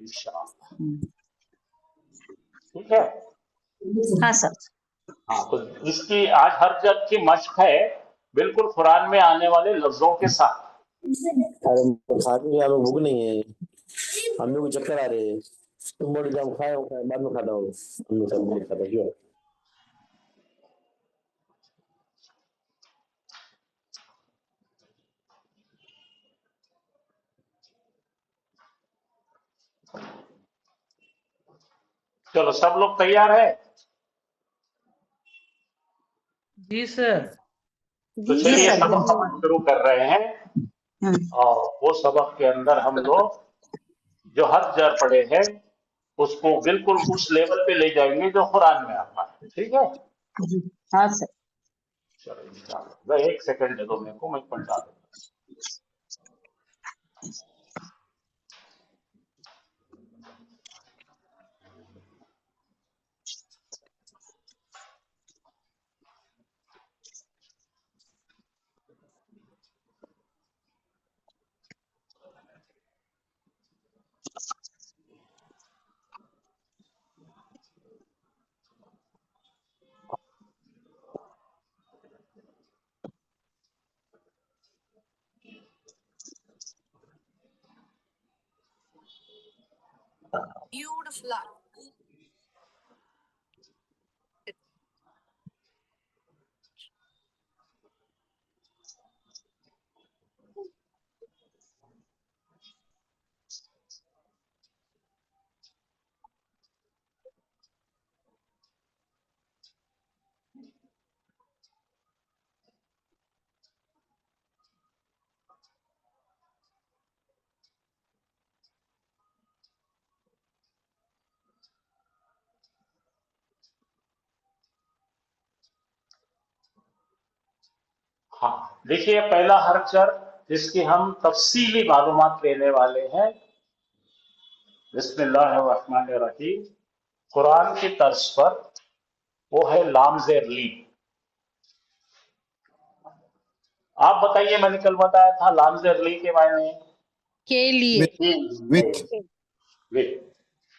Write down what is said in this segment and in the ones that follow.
इंशाअल्लाह। ठीक है। हाँ सर। हाँ, तो इसकी आज हर जग की मश्क है, बिल्कुल कुरान में आने वाले लफ्जों के साथ। अरे खाने का भूख नहीं है, हम लोग को चक्कर आ रहे हैं। तुम बोल जाओ खाए बाद में खाता हूँ, हम लोग सब नहीं खाता क्यों? चलो सब लोग तैयार है? जी सर। तो चलिए सबक हम शुरू कर रहे हैं, और वो सबक के अंदर हम लोग जो हर जर पढ़े हैं उसको बिल्कुल उस लेवल पे ले जाएंगे जो कुरान में आता है। ठीक है। हाँ सर। चलो इंशाअल्लाह। एक सेकंड दे दो मेरे को, मैं पलटा दूँ। Beautiful. हाँ, देखिए पहला हरफ जिसकी हम तफसीली मालूमात लेने वाले हैं। बिस्मिल्लाहिर्रहमानिर्रहीम। कुरान की तर्ज पर वो है लाम ज़ेर ली। आप बताइए, मैंने कल बताया था लाम ज़ेर ली के मायने के लिए।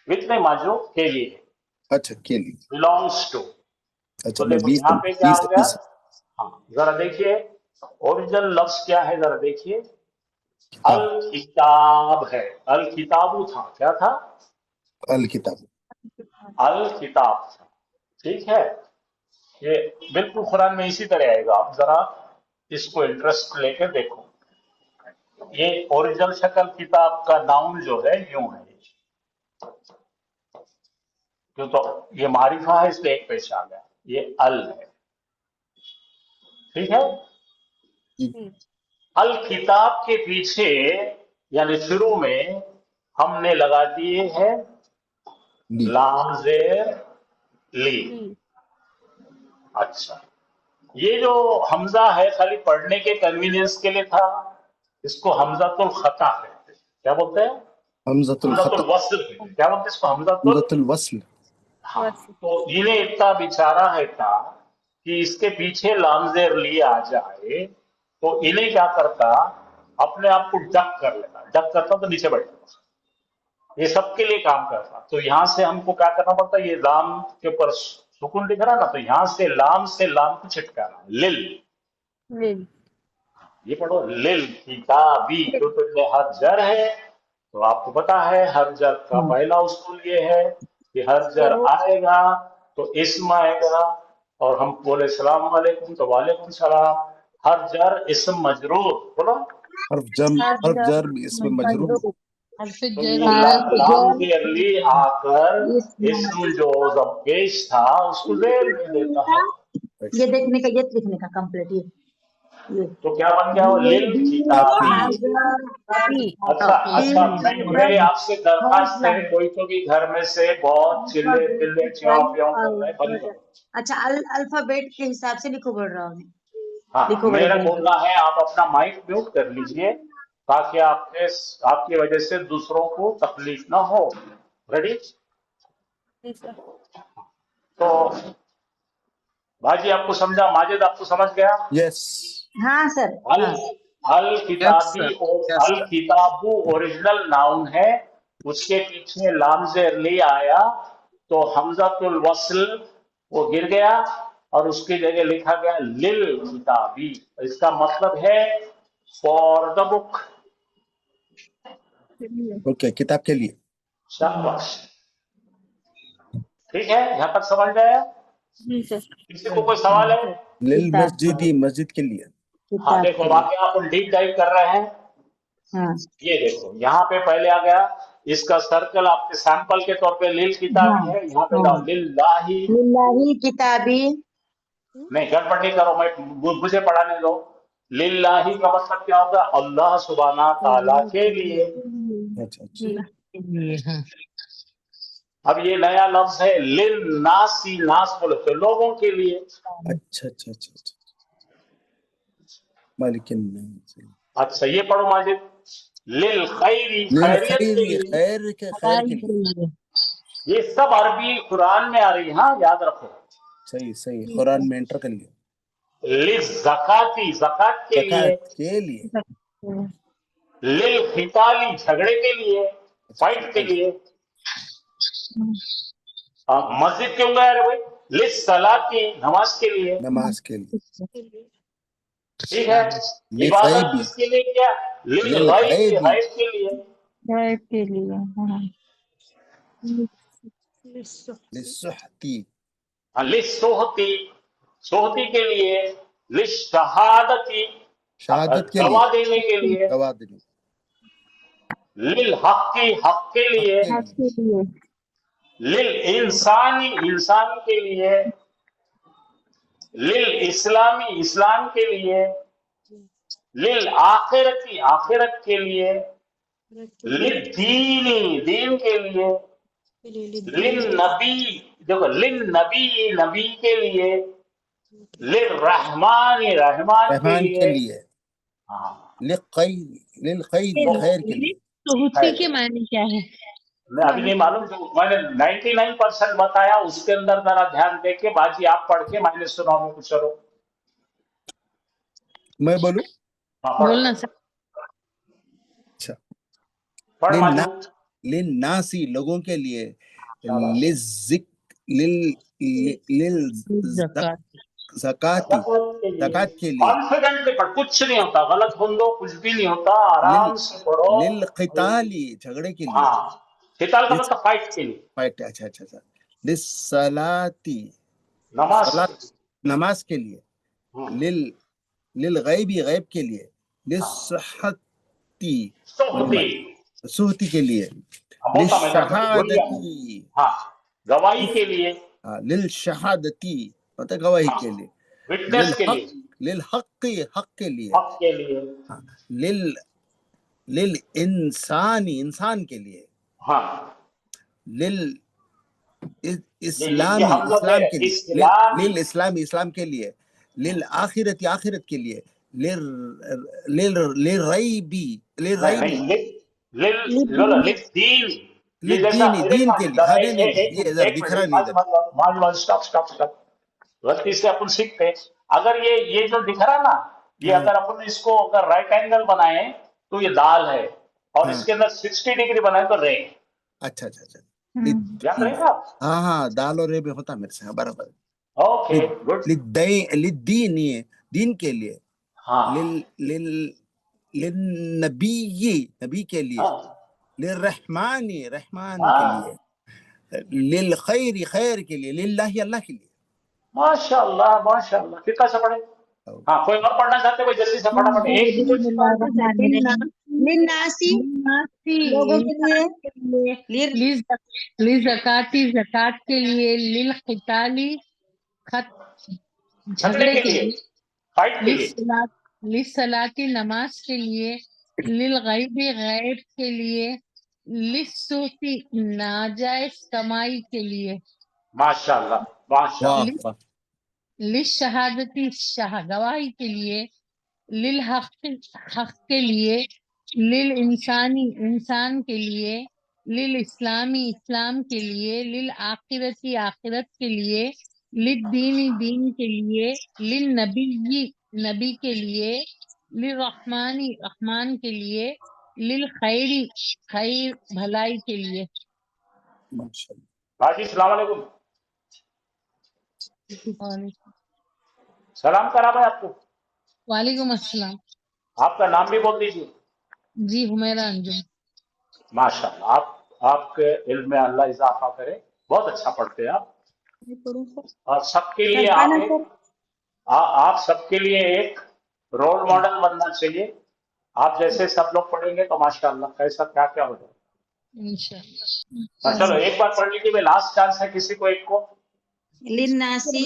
विथ में माजू के लिए। अच्छा, के लिए। Belongs to. अच्छा, तो देखो यहाँ पे क्या हो गया। हाँ, जरा देखिए ओरिजिनल लफ्ज क्या है, जरा देखिए। अल किताब है, अल किताबू था, क्या था? अल किताब। अल किताब था। ठीक है, ये बिल्कुल कुरान में इसी तरह आएगा। आप जरा इसको इंटरेस्ट लेकर देखो। ये ओरिजिनल शक्ल किताब का नाउन जो है यूं है, क्यों तो ये मारिफा है इसलिए एक पेश आ गया, ये अल है। ठीक है। अल किताब के पीछे यानी शुरू में हमने लगा दिए हैं लाम ज़ेर ली। अच्छा, ये जो हमजा है खाली पढ़ने के कन्वीनियंस के लिए था, इसको हमजातुल खता कहते हैं। क्या बोलते हैं? हमजातुल वस्ल। क्या बोलते हैं इसको? हमजातुल वस्ल। हाँ, तो इन्हें इतना बेचारा है था कि इसके पीछे लाम ज़ेर ली आ जाए तो इन्हें क्या करता, अपने आप को डक कर लेता। डक करता तो नीचे बैठता, ये सबके लिए काम करता। तो यहां से हमको क्या करना पड़ता, ये लाम के ऊपर सुकून दिख रहा ना, तो यहां से लाम को चिटकाना, लिल। ये पढ़ो लिल किताबी, क्योंकि तो हर जर है। तो आपको पता है हर जर का पहला उसूल ये है कि हर जर आएगा तो इस्म आएगा, और हम बोले सलाम वालेकुम तो वालेकुम सलाम। हर जर इस्म मजरूर, बोलो हर्फ जर इस्म मजरूर। तो लाम ज़ेर ली आकर इस्म जो पेश था उसको ज़ेर दे देता है। ये देखने का, ये लिखने का कंप्लीट ये। तो क्या बन गया वो लिल किताबी। अच्छा, मेरी आपसे दरखास्त है, कोई तो भी घर में से बहुत चिल्ले च्याव प्याव कर रहे हैं, बंद करो। अच्छा, अल्फाबेट के हिसाब से लिखो बोल रहा हूँ। हाँ, मेरा बोलना है आप अपना माइक म्यूट कर लीजिए ताकि आपकी वजह से दूसरों को तकलीफ ना हो। रेडी? तो भाजी आपको समझा, माजिद आपको समझ गया? यस। हाँ सर। अल किताबी और अल किताबू ओरिजिनल नाउन है उसके पीछे लाम ज़ेर ली आया तो हमज़तुल वस्ल वो गिर गया और उसकी जगह लिखा गया लिल किताबी। इसका मतलब है फॉर द बुक। ओके, किताब के लिए। शाबाश, ठीक है, यहां तक समझ में आया? किसी को कोई सवाल है? लिल किताब। मस्जिदी, मस्जिद के लिए। हाँ किताब देखो, के लिए। वाकई आप डीप डाइव कर रहे हैं। हाँ ये देखो यहाँ पे पहले आ गया, इसका सर्कल आपके सैंपल के तौर पे लिल किताबी हाँ है, यहाँ पे हाँ। लाओ लिल्लाही। लिल्लाही किताबी। नहीं गड़बड़ नहीं करो, मैं मुझे पढ़ाने दो। लिल्लाही का मतलब क्या होगा? अल्लाह सुब्हाना ताला के लिए। अच्छा अच्छा। हाँ अब ये नया लफ्ज है लिल नासी, नास बोले तो लोगों के लिए। अच्छा अच्छा अच्छा अच्छा। मालिकिन नास। अच्छा ये पढ़ो माजिद, लिल खैरी, लिल खैरियत के खैर, लिए। खैर के लिए। ये सब अरबी कुरान में आ रही है, हाँ याद रखो। सही सही, कुरान में एंटर कर लिया। लिल ज़काती, ज़कात के लिए। ज़कात के लिए। लिल खिताली, झगड़े के लिए, अच्छा, फाइट के लिए। मस्जिद क्यों गया रे भाई? लिल सलाती, नमाज के लिए। नमाज के लिए। ठीक है, इबादत लिगैबी, किसके लिए किया? लिल गैबी, लिलगैबी, गैब के लिए। के लिए। हाँ। लिस्सुहती, लिल सोहती, सोहती के लिए। लिल शहादती, शहादत के लिए। गवाह देने के लिए। गवाह देने, लिल हक्की, हक के हक लिए। के लिए। लिल इंसानी, इंसान के लिए। लिल इस्लामी, इस्लाम के लिए। लिल आखिरती, आखिरत के लिए। लिल दीनी, दीन के लिए। लिल नबी, देखो लिल नबी, नबी के लिए। लिल रहमानी, रहमान के रहमान के लिए। लिए, हाँ, लिलखैर, खैर के लिए। सोहती के मायने क्या है? मैं अभी नहीं मालूम, जो मैंने 99% बताया उसके अंदर जरा ध्यान दे के बाजी आप पढ़ के मैंने सुना में कुछ करो। मैं बोलूं? हाँ पढ़, बोलना सर। अच्छा। पढ़ लिन्ना, माजू। लिन्नासी, लोगों के लिए। शाबाश। लिज़िक, लिल लिल ज़कात। ज़काती, ज़कात के लिए। कॉन्फिडेंटली पढ़, कुछ नहीं होता, गलत बोल दो कुछ भी नहीं होता, लिल आराम से पढ़ो। लिल क़िताली, झगड़े के लिए। हाँ, किताल का लिस मतलब फाइट के लिए, फाइट, अच्छा अच्छा अच्छा। लिस्सलाती, नमाज के सलात, लिए। नमाज के लिए। लिल लिल गैबी, गैब के लिए। लिस्सहती, सोहती, सुहती के लिए। होता मैं भूल गया हूँ। लिशहादती, हाँ, गवाही के लिए। लिल शहादती, मतलब गवाही हाँ, के लिए। विटनेस के लिए, लिल हक़्क़ी, हक के लिए। हक के लिए। हाँ, लिल लिल इंसानी, इंसान के लिए। हाँ, लिल ये इस्लामी, हम लोग इस्लाम के लिए। इस्लाम। लिल इस्लामी, इस्लाम के लिए। लिल आखिरती, आखिरत के लिए। लिल लिल लिल रईबी, लिल नहीं रईबी, नहीं, लिल दीन। ये लिल जैसा दीनी, एक दीन के लिए। हाँ, नहीं नहीं नहीं, ये इधर दिख रहा नहीं इधर। Minute, stop stop stop. गलती से अपन सीखते हैं। अगर ये जो दिख रहा ना, ये हाँ अगर अपन इसको अगर राइट एंगल बनाए तो ये दाल है, और हाँ, इसके अंदर 60 डिग्री बनाए तो रे। अच्छा अच्छा अच्छा। याद रहेगा आप? हाँ हाँ, दाल और रे में होता मेरे से, हाँ बराबर। Okay good. लिद्दीन, ये दीन के लिए। हाँ लिल लिल लिन्नबी, नबी के लिए। हाँ लिर्रहमानी, रहमान के हाँ, लिए। लिल खैरी, खैर के लिए। लिल्लाही, अल्लाह के लिए। माशाल्लाह माशाल्लाह, कितना से पढ़े? हाँ, कोई और पढ़ना चाहते हो? जल्दी से फटाफट एक ही क्वेश्चन पढ़। लिन्नासी, लोगों के लिए। लिर लिज़काती, ज़कात के लिए। लिल क़िताली, झगड़े झगड़े के के लिए, लिए। फाइट के लिए। लिस्सलाती, नमाज के लिए। लिल गैबी, गैब के लिए। लिस्सूती, नाजायज कमाई के लिए। माशाल्लाह वाह माशाल्लाह। वाह। लिशहादती, गवाही के लिए। लिल हक, हक के लिए। लिल इंसानी, इंसान के लिए। लिल इस्लामी, इस्लाम के लिए। लिल आखिरती, आखिरत के लिए। लिल दीनी, दीन के लिए। लिल नबी, नबी के लिए। लिल रहमानी, रहमान के लिए। للخیر خیر بھلائی کے لیے. ماشاء اللہ. حاجی السلام علیکم. وعلیکم سلام کرا بھائی آپ کو. وعلیکم السلام. آپ کا نام بھی بول دیجیے. جی حمیرہ انجم. ماشاء اللہ. آپ کے علم میں اللہ اضافہ کرے. بہت اچھا پڑھتے ہیں آپ. اور سب کے لیے آپ سب کے لیے ایک رول ماڈل بننا چاہیے. آپ جیسے سب لوگ پڑھیں گے تو ماشاء اللہ کیسا کیا کیا ہو جائے. انشاءاللہ. چلو ایک بار پڑھ لیجیے. میں لاسٹ چانس ہے کسی کو ایک کو. للناسی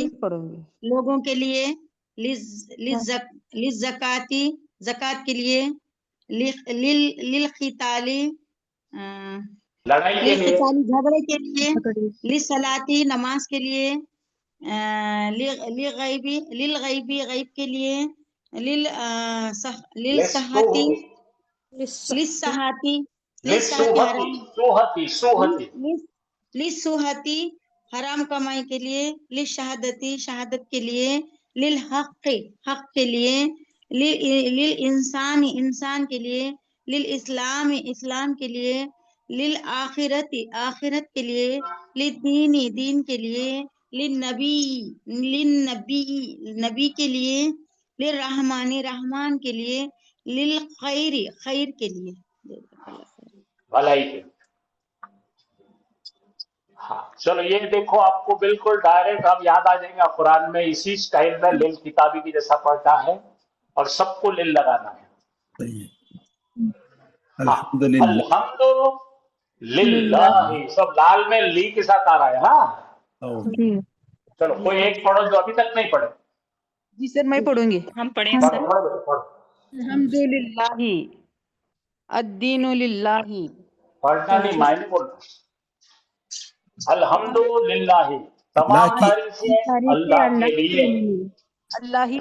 لوگوں کے لیے، للزکاتی زکات کے لیے، للقتالی لڑائی کے لیے. للقتالی جھگڑے کے لیے، للصلاتی نماز کے لیے، للغیبی غیب کے لیے، للصحتی للصحتی للصحتی حرام سوہتی. للصحتی حرام کمائی کے لیے، للشہادتی شہادت کے لیے، للحق حق کے لیے، للانسان انسان کے لیے، للاسلام اسلام کے لیے، للآخرت آخرت کے لیے، للدین دین کے لیے، للنبی نبی کے لیے، للرحمن رحمان کے لیے، للخیر خیر کے لیے. بھلائی کے لیے. ہاں چلو یہ دیکھو آپ کو بالکل ڈائریکٹ اب یاد آ جائیں گا. قرآن میں اسی سٹائل میں لل کتابی کی جیسا پڑھتا ہے اور سب کو لل لگانا ہے. صحیح. ہاں الحمدللہ. الحمد للہ. سب لال میں لی کے ساتھ آ رہا ہے. ہاں چلو کوئی ایک پڑھو جو ابھی تک نہیں پڑھے. جی سر میں پڑھوں گی. ہم پڑھیں پڑھو سر. پڑھو پڑھو. الحمدللہ الدین للہ. پڑھنا نہیں معنی بولنا. الحمد للہ تمام اللہ کی تعریفیں اللہ کے لیے. اللہ ہی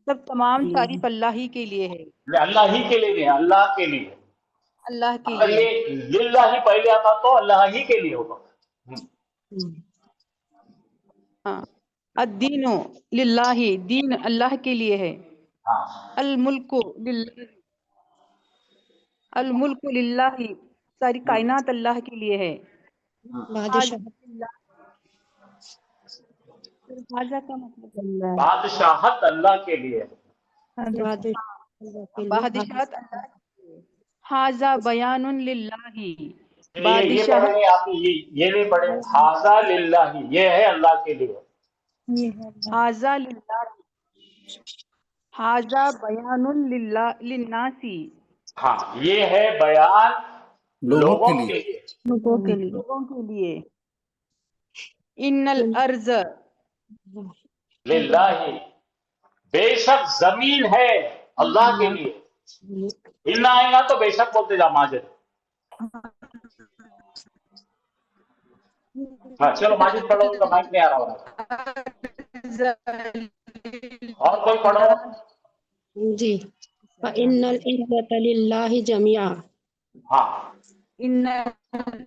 سب تمام تعریف اللہ ہی کے لیے ہے. اللہ ہی کے لیے نہیں اللہ کے لیے. اللہ کے اگر لیے. یہ للہ ہی پہلے آتا تو اللہ ہی کے لیے ہوگا. ہاں الدین للہ دین اللہ کے لیے ہے. ہاں الملک للہ الملک للہ ساری کائنات اللہ کے لیے ہے. حاضہ کا مطلب بادشاہت اللہ کے لیے. بادشاہت اللہ کے لیے. حاضہ بیان للہ یہ بادشاہت. پڑھیں گے آپ. یہ نہیں پڑھیں. حاذا للہ یہ ہے اللہ کے لیے. حاضہ للہ حاضہ بیان للہ للناسی. ہاں یہ ہے بیان لوگوں لوگوں کے کے لیے. لیے. لوگوں کے لیے. ان الارض للہ بے شک زمین ہے اللہ کے لیے. ان آئے گا تو بے شک بولتے جا ماجد. ہاں چلو ماجد پڑھو. ان کا مائک نہیں آ رہا ہوگا. اور کوئی پڑھو. جی. فَإِنَّ الْعِزَّةَ لِلَّهِ جَمِيعًا. ہاں ان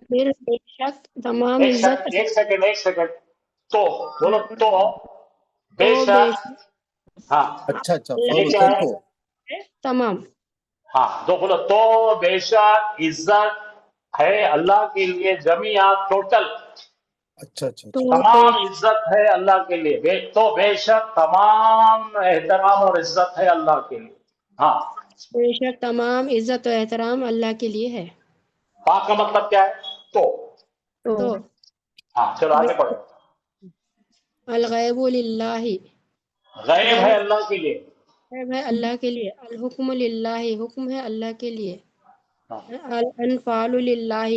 پھر بے شک تمام عزت ایک سیکنڈ. تو بولو تو بے تو بے شک. ہاں اچھا اچھا اللہ یہ فورو کیا تو ہے. تمام ہاں تو بولو تو بے شک عزت ہے اللہ کے لیے. جمیعہ ٹوٹل. اچھا اچھا تو تمام عزت ہے اللہ کے لیے. تو بے شک تمام احترام اور عزت ہے اللہ کے لیے. ہاں بے شک تمام عزت و احترام اللہ کے لیے ہے. پاک کا مطلب کیا ہے. تو تو ہاں چلو آگے پڑھو. الغیب للہ غیب ہے غیب اللہ کے لیے. ہے اللہ کے لیے. الحکم للہ حکم ہے اللہ کے لیے. ہاں. الانفال للہ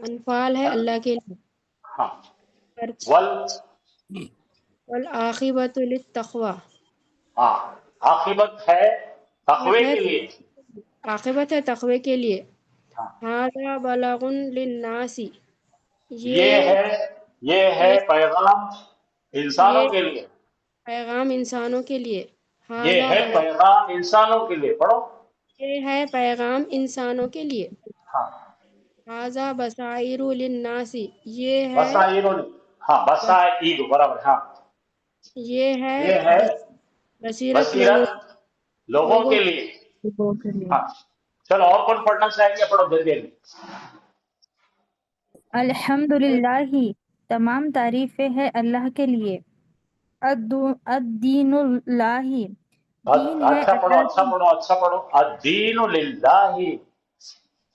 انفال ہے اللہ کے لیے. ہاں ول والعاقبۃ للتقوی ہاں عاقبت ہے تقوی کے لیے. عاقبت ہے تقوی کے لیے. ہاں ھذا بلاغ للناس یہ ہے پیغام انسانوں یہ کے لیے. پیغام انسانوں کے لیے. یہ ھذا ہے بلاغ پیغام انسانوں کے لیے. پڑھو. یہ ہے پیغام انسانوں کے لیے. ہاں ھذا بصائر للناس یہ ہے بصائر. ہاں بصائر برابر. ہاں یہ یہ ہے ہے بصیرت بصیرت لوگوں لوگوں کے لیے. ہاں चलो और कौन पढ़ना चाहेंगे? पढ़ो जल्दी जल्दी। अल्हम्दुलिल्लाहि, तमाम तारीफें है अल्लाह के लिए। अद्दीनुल्लाहि, दीन है अच्छा पढ़ो, अल्लाह अच्छा की। पढ़ो, अच्छा पढ़ो। अद्दीनु लिल्लाहि,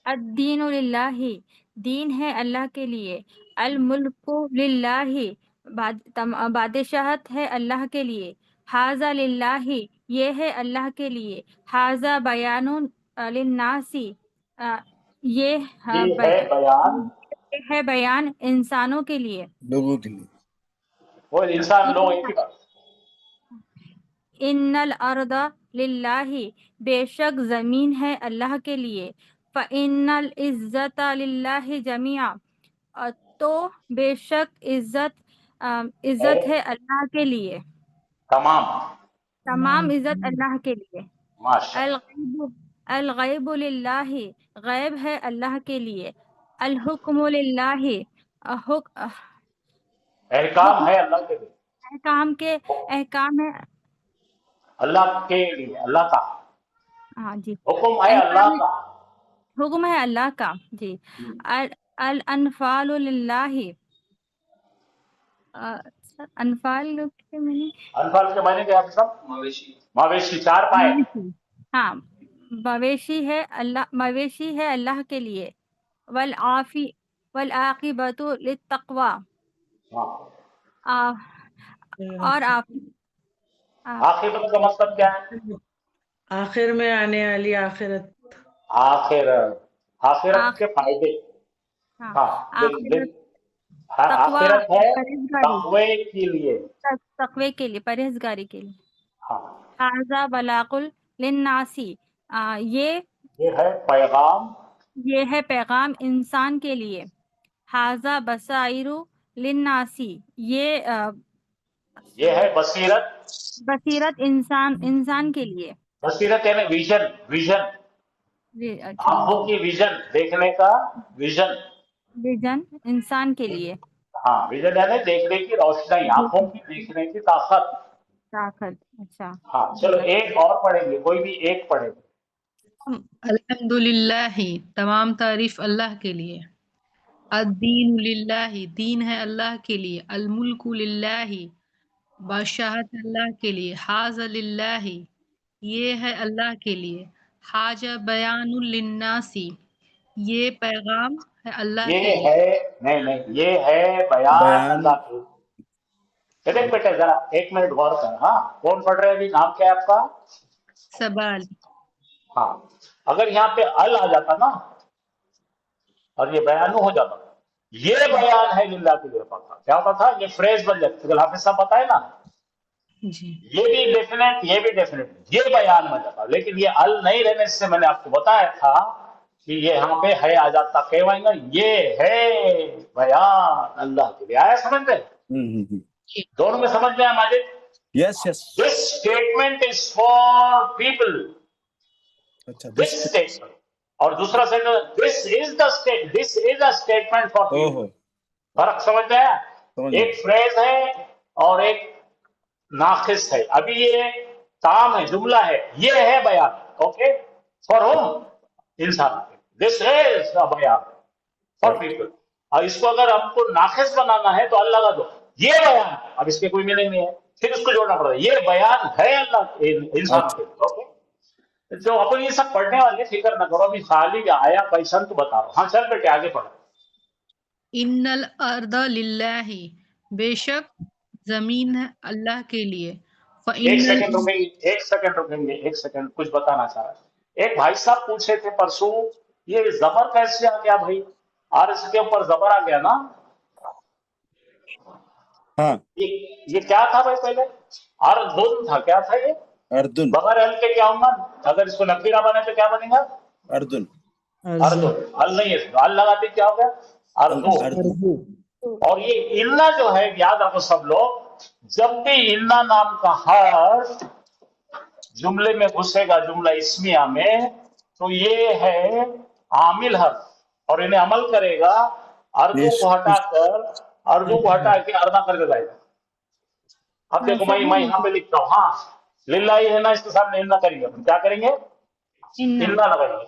अद्दीनुलिल्लाहि, दीन है अल्लाह के लिए। अल मुल्कु लिल्लाहि, बादशाहत है अल्लाह के लिए। हाजा लिल्लाहि, ये है अल्लाह के लिए। हाजा बयानुन लिन्नासी, ये ये है बयान है बयान इंसानों के लिए। लोगों के लिए। वो इंसान लोग एक ही बात। इन्नल अर्दा लिल्लाहि, बेशक जमीन है अल्लाह के लिए। फ़इन्नल इज्जता लिल्लाहि जमीआ, तो बेशक इज्जत है अल्लाह के लिए। तमाम, तमाम इज्जत अल्लाह के लिए। माशा। अल गैबु लिल्लाहि, गैब है अल्लाह के लिए। अल हुक्मु लिल्लाहि, एहकाम है अल्लाह के लिए, अहकाम है। अल्लाह के लिए, अल्लाह का हाँ जी, हुक्म है, अल्लाह का। हुक्म है अल्लाह का जी। अल अनफालु लिल्लाहि, अनफाल के मैंने अनफाल के मायने क्या है सब? मवेशी, चार पाए। हाँ, मवेशी है अल्लाह के लिए। वल आकिबतु लित्तक़वा, हाँ। और आखिरत का मतलब क्या है? आखिर में आने वाली आखिरत। आखिरत के फायदे। हाँ, हाँ, तक़वा, आखिरत है परहेज़गारी, तक़वे के लिए। तक़वे के लिए, परहेज़गारी के लिए। हाँ, हाज़ा बलागुल लिन्नासी, ये है पैगाम, ये है पैगाम इंसान के लिए। हाज़ा बसाइरु लिन्नासी, ये है बसीरत इंसान के लिए। बसीरत यानी विजन, अच्छा, आंखों की विजन, देखने का विजन। विजन इंसान के लिए। हाँ, विजन यानी देखने की रोशनी, आंखों की देखने की ताकत। अच्छा। हाँ, चलो एक और पढ़ेंगे, कोई भी एक पढ़ेंगे। अल्हम्दुलिल्लाहि, तमाम तारीफ अल्लाह के लिए। अद्दीनु लिल्लाहि, दीन है अल्लाह के लिए। अल मुल्कु लिल्लाहि, बादशाहत अल्लाह के लिए। हाज़ा लिल्लाहि, ये है अल्लाह के लिए। हाजा बयानुल लिन्नासी, ये पैगाम है अल्लाह ये के लिए। है नहीं, ये है बयान अल्लाह के। देख बेटे जरा एक मिनट गौर कर। हाँ, कौन पढ़ रहे हैं अभी? नाम क्या है आपका? सबाल। हाँ, अगर यहाँ पे अल आ जाता ना और ये बयानू हो जाता, ये बयान है लिल्लाह के लिए पड़ता, क्या होता था? ये फ्रेज बन जाती। तो हाफिज साहब बताए ना, जी, ये भी डेफिनेट, ये भी डेफिनेट, ये बयान बन जाता। लेकिन ये अल नहीं रहने से मैंने आपको बताया था कि ये यहाँ पे है आ जाता। कहवाएंगे ये है बयान अल्लाह के लिए। आया समझ में? दोनों में समझ में आया Majid? Yes yes. This statement is for people. अच्छा, दिस स्टेटमेंट और दूसरा sentence this is a statement for people. फर्क समझ में आया? एक फ्रेज है और एक नाकिस है। अभी ये ताम है, जुमला है, ये है बयान। Okay, for home? इंसान। दिस इज अ बयान फॉर पीपल। और इसको अगर हमको नाकिस बनाना है तो अल्लाह लगा दो, ये बयान। अब इसके कोई मीनिंग नहीं है, फिर इसको जोड़ना पड़ेगा, ये बयान है अल्लाह इंसान के। ओके, जो अपन ये सब पढ़ने वाले, फिक्र ना करो, अभी खाली आया पैसा तो बता रहा। हाँ, चल बेटे आगे पढ़ो। इन्नल अर्दा लिल्लाहि, बेशक जमीन है अल्लाह के लिए। एक सेकंड रुकेंगे, एक सेकंड, कुछ बताना चाह रहा है। एक भाई साहब पूछे थे परसों, ये जबर कैसे आ गया भाई? और इसके ऊपर जबर आ गया ना? हाँ, ये क्या था भाई? पहले अर्दुन था, क्या था ये? अर्दुन। बगैर अल के क्या होगा? अगर इसको नकीरा बने तो क्या बनेगा? अर्दुन। अल नहीं है, अल लगाते क्या हो गया? अर्दु। और ये इन्ना जो है, याद रखो सब लोग, जब भी इन्ना नाम का हर्फ जुमले में घुसेगा, जुमला इस्मिया में, तो ये है आमिल हर्फ और इन्हें अमल करेगा। अर्दू को हटा के अर्दा करके जाएगा। अब देखो मैं यहाँ पे लिखता हूँ, हाँ लिल्लाही है ना, इसके सामने इन्ना करेंगे, अपन क्या करेंगे? इन्ना लगाएंगे।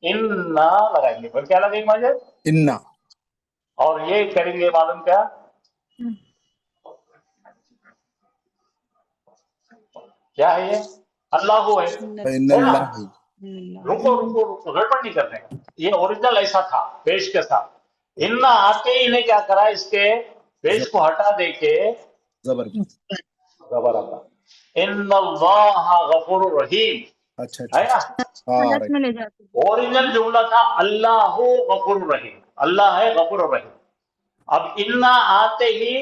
इन्ना लगाएंगे, फिर क्या लगेंगे माजिद? इन्ना। और ये करेंगे मालूम क्या? क्या है ये? अल्लाह है, है ना? रुको रुको रुको, गड़बड़ नहीं करने का। ये ओरिजिनल ऐसा था पेश के साथ। इन्ना आते ही इन्हें क्या करा, इसके पेश को हटा दे के जबर की। गबर आता, इन्नल्लाह गफूरुर रहीम, अच्छा है ना? हाँ हालत राइट। में ले जाते। ओरिजिनल जुमला था अल्लाहु गफूरुर रहीम, अल्लाह है गफूरुर रहीम। अब इन्ना आते ही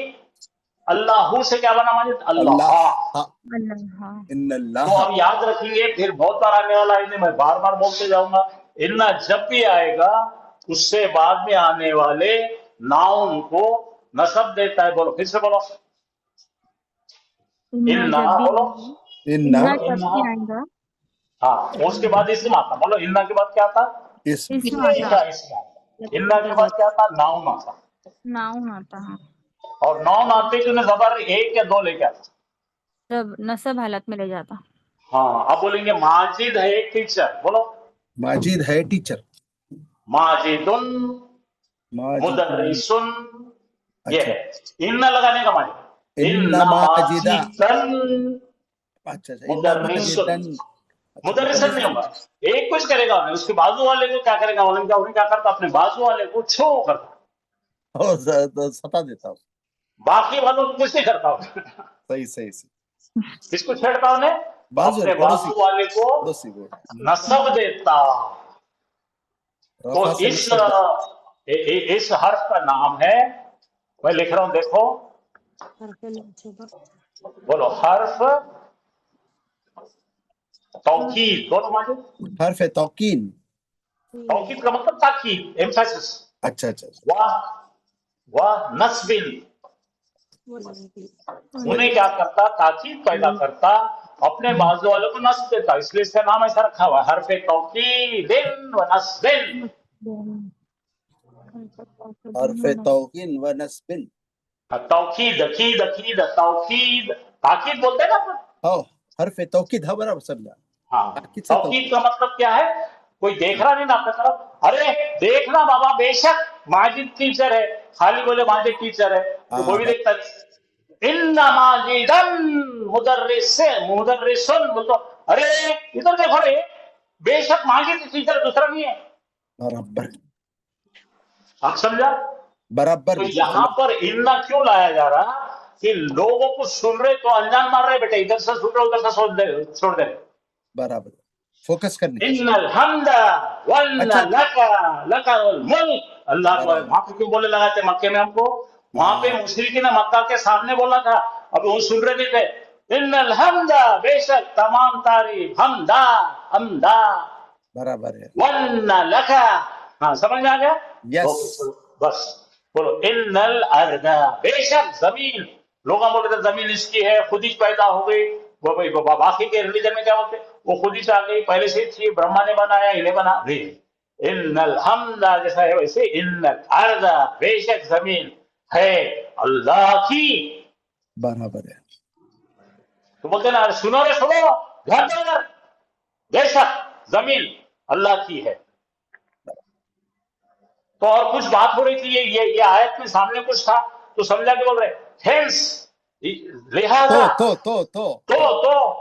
अल्लाहु से क्या बना माजिद? अल्लाह अल्लाह। अल्लाह। इन तो अल्लाह। अब याद रखेंगे, फिर बहुत बार आने वाला है, मैं बार बार बोलते जाऊंगा। इन्ना जब भी आएगा उससे बाद में आने वाले नाउन को नसब देता है। बोलो, फिर से बोलो, इन्ना जब भी बोलो, इन्ना इन्ना जब इन्ना। भी आएगा हाँ, उसके बाद इसम आता। बोलो, इन्ना के बाद क्या आता? इसम। इसम आता, इन्ना के बाद क्या आता? नाउन आता। नाउन आता है। और नाउन आते ही उन्हें जबर एक या दो लेके आता। जब नसब हालत में ले जाता। हाँ, अब बोलेंगे माजिद है एक टीचर। बोलो, माजिद है टीचर। माजिदुन मुदर्रिसुन। ये अच्छा है इन्ना लगाने का माजिद। इन्ना माजिदा। माजिदन अच्छा इन्ना मुदर्रिसुन। माजिदन। मुदर्रिसन नहीं होगा, एक कुछ करेगा उन्हें, उसके बाजू वाले को क्या करेगा मालूम क्या? उन्हें क्या करता? अपने बाजू वाले को छो करता, और सता देता हूँ। बाकी वालों को कुछ नहीं करता उन्हें। सही सही सही। किसको छेड़ता उन्हें? बाजू अपने पड़ोसी बाजू वाले को पड़ोसी को नसब देता। तो रफा से इस हर्फ का नाम है, मैं लिख रहा हूं, देखो बोलो, हर्फ तौकीद। बोलो माजिद, हर्फ तौकीन। तौकीद का मतलब ताकीद, एम्फेसिस। अच्छा अच्छा वाह नस्बिन, उन्हें क्या करता? ताकीद पैदा करता, अपने बाजू वालों को नस्ब देता, इसलिए इसका नाम ऐसा रखा हुआ है, हर्फ तौकीदिन व नस्बिन। हर्फ तौकीन व नस्बिन। तौकीद अकीद अकीद तौकीद, ताकीद बोलते हैं ना अपन। हाँ हर्फ तौकीद। हाँ बराबर समझा। हाँ, ताकीद से तौकीद का मतलब क्या है? कोई देख रहा नहीं ना आपकी तरफ, अरे देखना बाबा, बेशक माजिद टीचर है, खाली बोले माजिद टीचर है तो कोई भी देखता नहीं। इन्ना माजिदन मुदर्रिसन बोल तो, अरे इधर देखो रे, बेशक माजिद टीचर, दूसरा नहीं है। बराबर आप समझा? बराबर। तो यहाँ पर इन्ना क्यों लाया जा रहा कि लोगों को सुन रहे तो अनजान मार रहे, बेटे इधर से सुन रहे उधर से छोड़ दे। बराबर फोकस करने। इन्नल हम्दा वन्ना लकल मुल्क। अल्लाह को वहां पे क्यों बोले लगाते मक्के में हमको? वहां पे मुशरिकीन ने मक्का के सामने बोला था, अब वो सुन रहे नहीं थे। इन्नल हम्दा, बेशक तमाम तारीफ, हमदा हमदा, बराबर है। वन्ना लका। हाँ, समझ आ गया? यस। बस बोलो, इन्नल अर्दा, बेशक जमीन। लोग बोलते थे जमीन इसकी है, खुद ही पैदा हो गई। वो भाई बाकी के रिलीजन में क्या बोलते? वो खुद ही से आ गई, पहले से थी, ब्रह्मा ने बनाया, इन्हें बना। इन्नल हम्दा जैसा है वैसे इन्नल अर्दा, बेशक जमीन है अल्लाह की। बराबर है। तो बोलते ना, सुनो रे सुनो, ध्यान दो, बेशक जमीन अल्लाह की है। तो और कुछ बात हो रही थी, ये आयत में सामने कुछ था तो समझा के बोल रहे, हेंस लिहाजा तो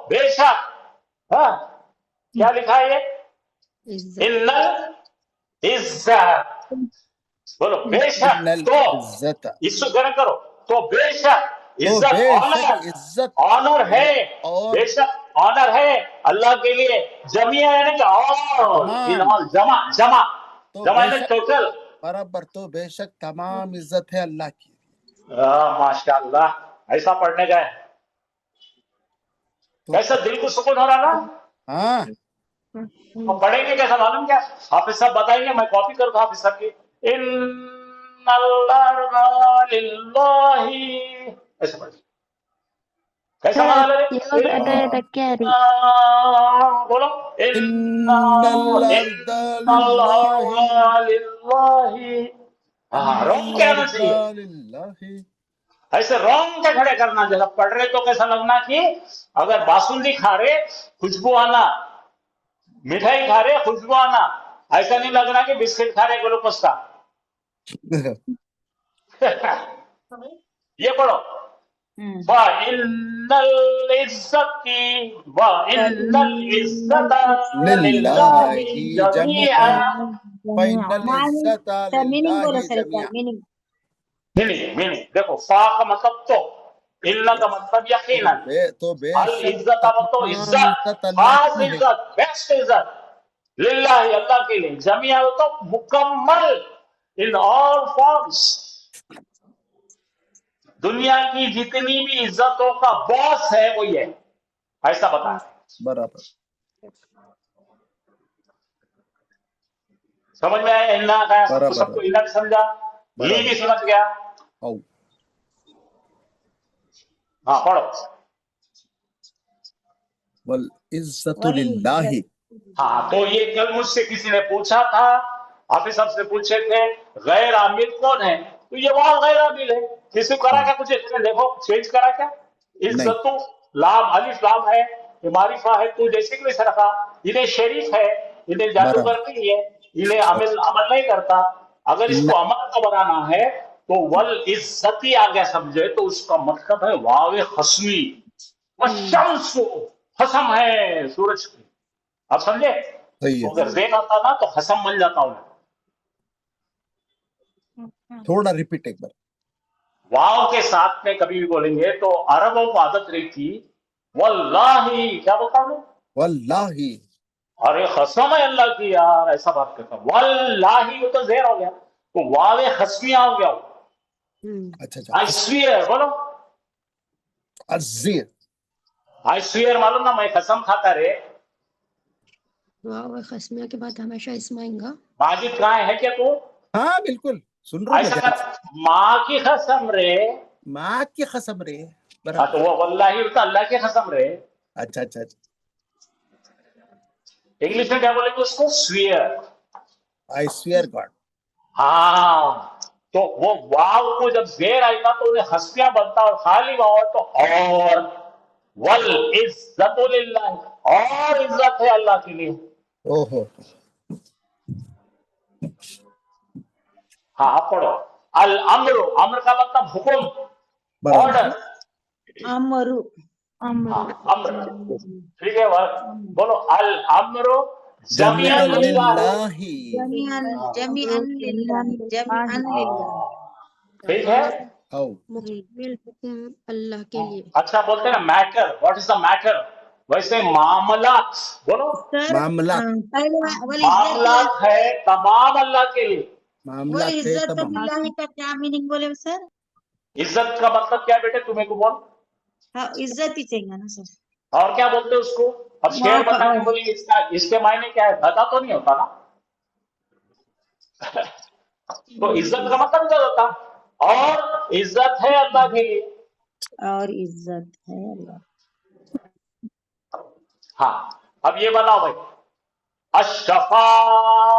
बेशक। हाँ, क्या लिखा है ये? इन्नल इज्जत। बोलो, बेशक तो इसको गर्म करो, तो बेशक इज्जत ऑनर है, बेशक ऑनर है अल्लाह के लिए। जमिया यानी कि ऑल, जमा टोटल। बराबर, तो बेशक तमाम इज्जत है अल्लाह की। माशाअल्लाह, ऐसा पढ़ने गए कैसा दिल को सुकून हो रहा ना। हाँ, तो पढ़ेंगे कैसा मालूम क्या? हाफिज साहब बताएंगे, मैं कॉपी करूंगा हाफिज साहब की। ऐसा पढ़, कैसा बोलो, रॉन्ग क्या आना चाहिए? ऐसे रॉन्ग के खड़े करना, जरा पढ़ रहे तो कैसा लगना कि अगर बासुंदी खा रहे खुशबू आना, मिठाई खा रहे खुशबू आना, ऐसा नहीं लग रहा कि बिस्किट खा रहे ग्लूकोज का। ये पढ़ो, वइन्नल इज्जती वइन्नल इज्जता लिल्लाहि लिल्लाहि जमीअन। जमीअन फाइनल इज्जत मीनिंग बोलो लिल्लाहि सर, जमीअन। मीनिंग। मीनिंग देखो, फा का मतलब तो, इल्ला का मतलब यकीनन, तो अल बेशक इज्जत का मतलब तमाम इज्जत, इज्जत अल्लाह खास की है। इज्जत, बेस्ट इज्जत, लिल्लाहि अल्लाह के लिए, जमीअन तो मुकम्मल, इन ऑल फॉर्म्स। दुनिया की जितनी भी इज्जतों का बॉस है वो ये है, ऐसा बता रहे। बराबर। समझ में आया? इन्ना का बराबर। सबको इन्ना भी समझा, ये भी बराबर। समझ गया। आओ हाँ पढ़ो। वल इज्जतु लिल्लाहि। हाँ, तो ये कल मुझसे किसी ने पूछा था, हाफिज साहब से पूछे थे, गैर आमिल कौन है? तो ये वहां गैर आमिल है। किसी को करा क्या कुछ इसमें? देखो चेंज करा क्या? इज्जतु लाम, अलिफ लाम है, ये मारिफा है, तू जैसे कि वैसे रखा। इन्हें शरीफ है, इन्हें जादूगर नहीं है, इन्हें अमल नहीं करता। अगर इसको अमल का बनाना है तो वल इज्जती आ गया समझे, तो उसका मतलब है वावे खस्मी, वशम्सु, खसम है सूरज की। आप समझे? सही तो है। अगर जेन आता ना तो खसम बन जाता हूं। थोड़ा रिपीट एक बार। वाव के साथ में कभी भी बोलेंगे तो अरबों को आदत रही थी, वल्लाही, क्या बोलता हूं? वल्लाही। अरे कसम है अल्लाह की यार, ऐसा बात करता हूं। वल्लाही, वो तो जेर हो गया, तो वावे खसमी आ गया। अच्छा। आई स्वीयर बोलो, अज़ीर। आई स्वीयर मालूम ना, मैं कसम खाता रे। वाव खस्मिया के बाद हमेशा इसमें आएगा। माजिद कहाँ है क्या तू? हाँ बिल्कुल सुन रहा हूँ मैं ऐसा ध्यान कर, से। माँ की कसम रे। माँ की कसम रे। हाँ, बराबर। तो वो वल्लाही तो अल्लाह की कसम रे। अच्छा। इंग्लिश में क्या बोलेंगे उसको? स्वीयर। I swear God. हाँ, तो वो वाव को जब जेर आएगा तो उन्हें हंसिया बनता, और खाली वाव है तो और, वल इज्जतु लिल्लाह, और इज्जत है अल्लाह के लिए। ओहो। हाँ आप पढ़ो, अल अम्र, अम्र का मतलब हुक्म, बराबर। ऑर्डर। अमरु, हाँ अम्र, ठीक है। बोलो, अल अम्र जमीअन जमीअन लिल्लाह। लिल्लाहि। जमीअन लिल्लाह, जमीअन लिल्लाह। ठीक है। आओ। मुकम्मिल हुक्म अल्लाह के लिए। अच्छा बोलते हैं ना matter, what is the matter, वैसे मामलात बोलो। सर मामलात। पहले मामलात है तमाम अल्लाह के लिए। मामलात है इज्जत तमाम। बिल्लाही का क्या मीनिंग बोले सर? इज्जत का मतलब क्या बेटे, तुम्हें को बोल। हाँ, इज्जत ही चाहिए ना सर। और क्या बोलते हैं उसको? अब शेर बता के बोलेंगे इसका, इसके मायने क्या है, पता तो नहीं होता ना। तो इज्जत का मतलब क्या होता? और इज्जत है अल्लाह के लिए। और इज्जत है अल्लाह। हाँ, अब ये बनाओ भाई, अश्शफाअतु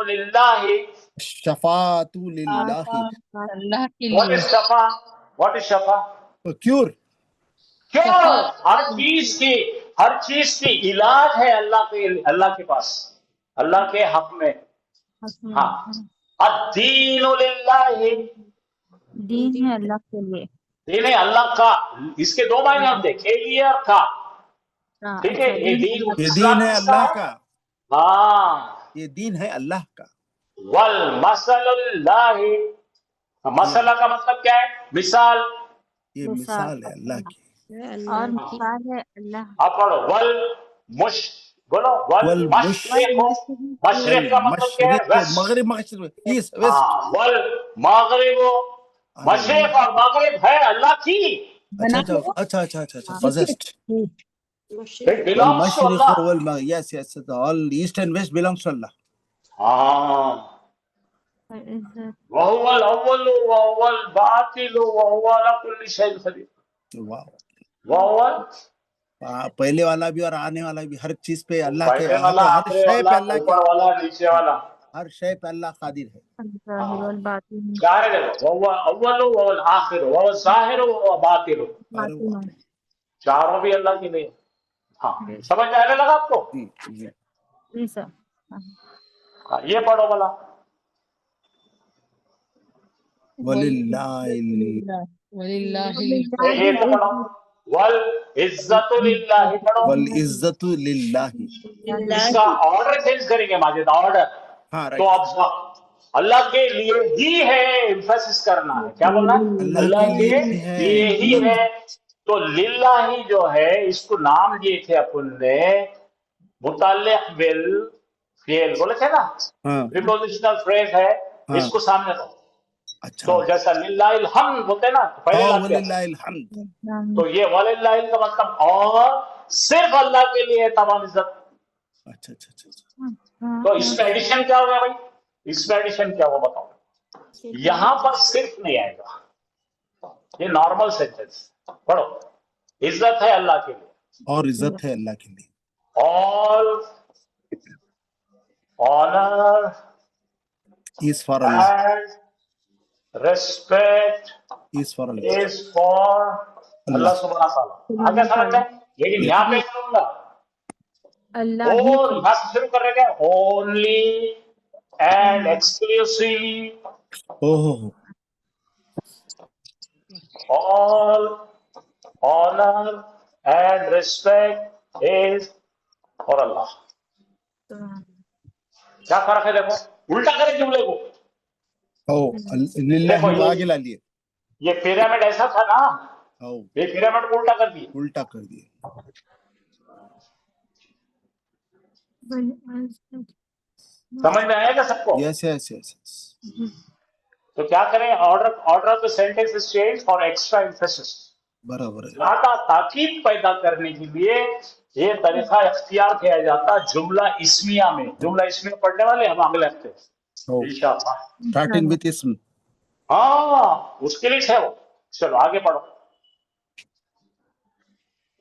लिल्लाहि। शफाअतु लिल्लाहि। अल्लाह के व्हाट लिए। इज शफा? व्हाट इज शफा? क्यूर। क्यों? शफाअत। हर चीज की इलाज है अल्लाह के पास, अल्लाह के हक में। हाँ, अद्दीनु लिल्लाहि, दीन है अल्लाह के लिए। दीन है अल्लाह का। इसके दो मायने हम देखे, लिए और का। ठीक है, ये दीन ये इस्लाम दीन है किसका अल्लाह है? का। हाँ, ये दीन है अल्लाह का। वल मसलुल्लाहि, मसला का मतलब क्या है? मिसाल। ये मिसाल है अल्लाह की। और मिसाल है अल्लाह। आप पढ़ो, वल मुश, बोलो वल वल मशरिक। मशरिक का मतलब क्या है? मशरिक, वेस्ट। मगरिब, मशरिक, ईस्ट, वेस्ट। हाँ, वल मगरिब, मशरिक और मगरिब है अल्लाह की। अच्छा। possessed. It वल belongs to मशरिक Allah. वल मगरिब, yes, all east and west belongs to Allah. हाँ, वहुवल अव्वल वहुवल बातिल वहुव अला कुल्ली शैइन क़दीर। वाह। वहुवल, पहले वाला भी और आने वाला भी, हर चीज पे अल्लाह के, पहले वाला, हर आखिरी शय वाला, पे अल्लाह ऊपर वाला, नीचे वाला, हर शय पे अल्लाह कादिर है। चार है। वहुव अव्वल वहुवल आखिर वहुव ज़ाहिर वहुव बातिन, अरे वाह। चारों भी अल्लाह के लिए। हाँ, समझ में आने लगा आपको? जी। जी सर। یہ پڑھو بلا وللہ وللہ یہ تو پڑھو والعزت للہ پڑھو. والعزت للہ. اس کا آرڈر چینج کریں گے ماجد, آرڈر. ہاں تو رائٹ. اب اللہ کے لیے ہی ہے, ایمفیسس کرنا ہے. کیا بولنا ہے؟ اللہ کے لیے ہی ہے. تو للہ ہی جو ہے اس کو نام دیے تھے اپن نے متعلق بالفعل بولے تھے نا, ہاں پریپوزیشنل فریز ہے, اس کو سامنے دو. اچھا. تو جیسا للہ الحمد ہوتے نا پہلے لفظ کیا وللہ الحمد. تو یہ وللہ کا مطلب اور صرف اللہ کے لیے تمام عزت. اچھا اچھا اچھا. تو اس میں ایڈیشن کیا ہوگا بھائی؟ اس میں ایڈیشن کیا ہوگا بتاؤ. یہاں پر صرف نہیں آئے گا, یہ نارمل سینٹینس پڑھو. عزت ہے اللہ کے لیے, اور عزت ہے اللہ کے لیے. all honor is for Allah. and respect is for Allah. is for اللہ سبحانہ تعالیٰ. آگے سمجھ میں, لیکن یہاں پہ کروں گا اللہ ہی اور یہاں سے شروع کر رہے ہیں only and exclusively all honor and respect is for Allah. کیا فرق ہے دیکھو, الٹا کرے جملے کو. للہ آگے لا لیے. یہ پیرامڈ ایسا تھا نا, یہ پیرامڈ کو الٹا کر دیے. الٹا کر دیے. سمجھ میں آئے گا سب کو؟ یس یس یس. تو کیا کریں, order of the sentence is change for extra emphasis. برابر ہے. تاکید پیدا کرنے کے لیے یہ طریقہ اختیار کیا جاتا جملہ اسمیہ میں. جملہ اسمیہ پڑھنے والے ہم اگلے ہفتے انشاءاللہ. اسٹارٹنگ وتھ اسم. ہاں اس کے لیے ہے وہ. چلو آگے پڑھو.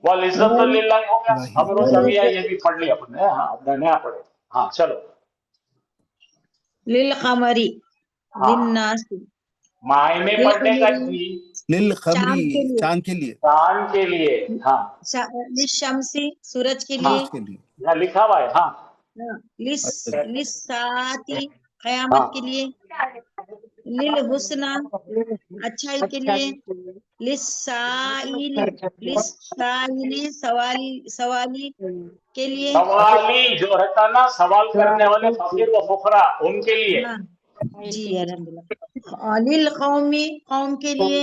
والعزت للہ ہو گیا, خبر و سمیہ یہ بھی پڑھ لیا اپن نے. ہاں نیا پڑھے. ہاں چلو. للقمری للناس معنی پڑھنے کا جی. للقمری چاند کے لیے. چاند کے لیے. ہاں. للشمسی سورج کے لیے. یہاں لکھا ہوا ہے. ہاں. للساعتی قیامت کے لیے. للحسنی اچھائی کے لیے. للسائلی سوالی کے لیے. سوالی جو رہتا نا, سوال کرنے والے فقیر و فقراء, ان کے لیے. جی الحمدللہ. للقومی قوم کے لیے.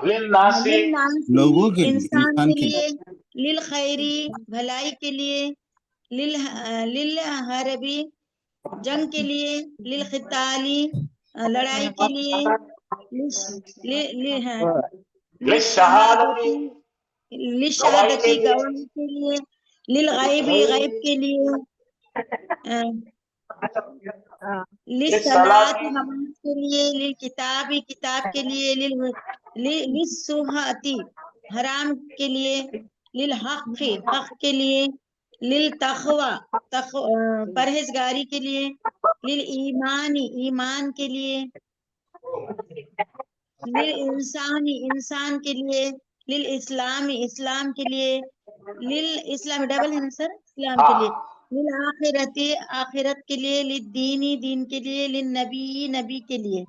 للناسی لوگوں کے لیے, انسان کے لیے. للخیری بھلائی کے لیے. للحربی جنگ کے لیے. للقتالی لڑائی کے لیے. للشہادتی گواہی کے لیے. للغیبی غیب کے لیے. للصلاۃ نماز کے لیے. للکتابی کتاب کے لیے. للصحتی حرام کے لیے. للحق حق کے لیے. للتقوی پرہیزگاری کے لیے. للایمانی ایمان کے لیے. للانسانی انسان کے لیے. للاسلامی اسلام کے لیے. للاسلام ڈبل ہے نا سر, اسلام کے لیے. للآخرتی آخرت کے لیے. للدینی دین کے لیے. للنبی نبی کے لیے.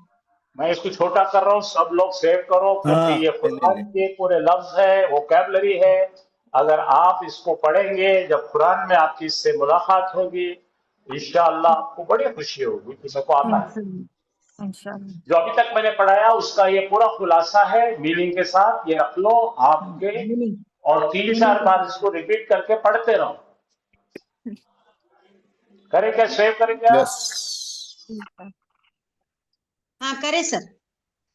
میں اس کو چھوٹا کر رہا ہوں, سب لوگ سیو کرو کیونکہ یہ قرآن کے پورے لفظ ہے, ووکیبلری ہے. اگر آپ اس کو پڑھیں گے جب قرآن میں آپ کی اس سے ملاقات ہوگی انشاءاللہ آپ کو بڑی خوشی ہوگی کہ میرے کو آتا ہے. جو ابھی تک میں نے پڑھایا اس کا یہ پورا خلاصہ ہے میننگ کے ساتھ, یہ رکھ لو آپ کے, اور 3-4 بار اس کو ریپیٹ کر کے پڑھتے رہو. کریں کیا, سیو کریں کیا؟ ہاں کرے سر.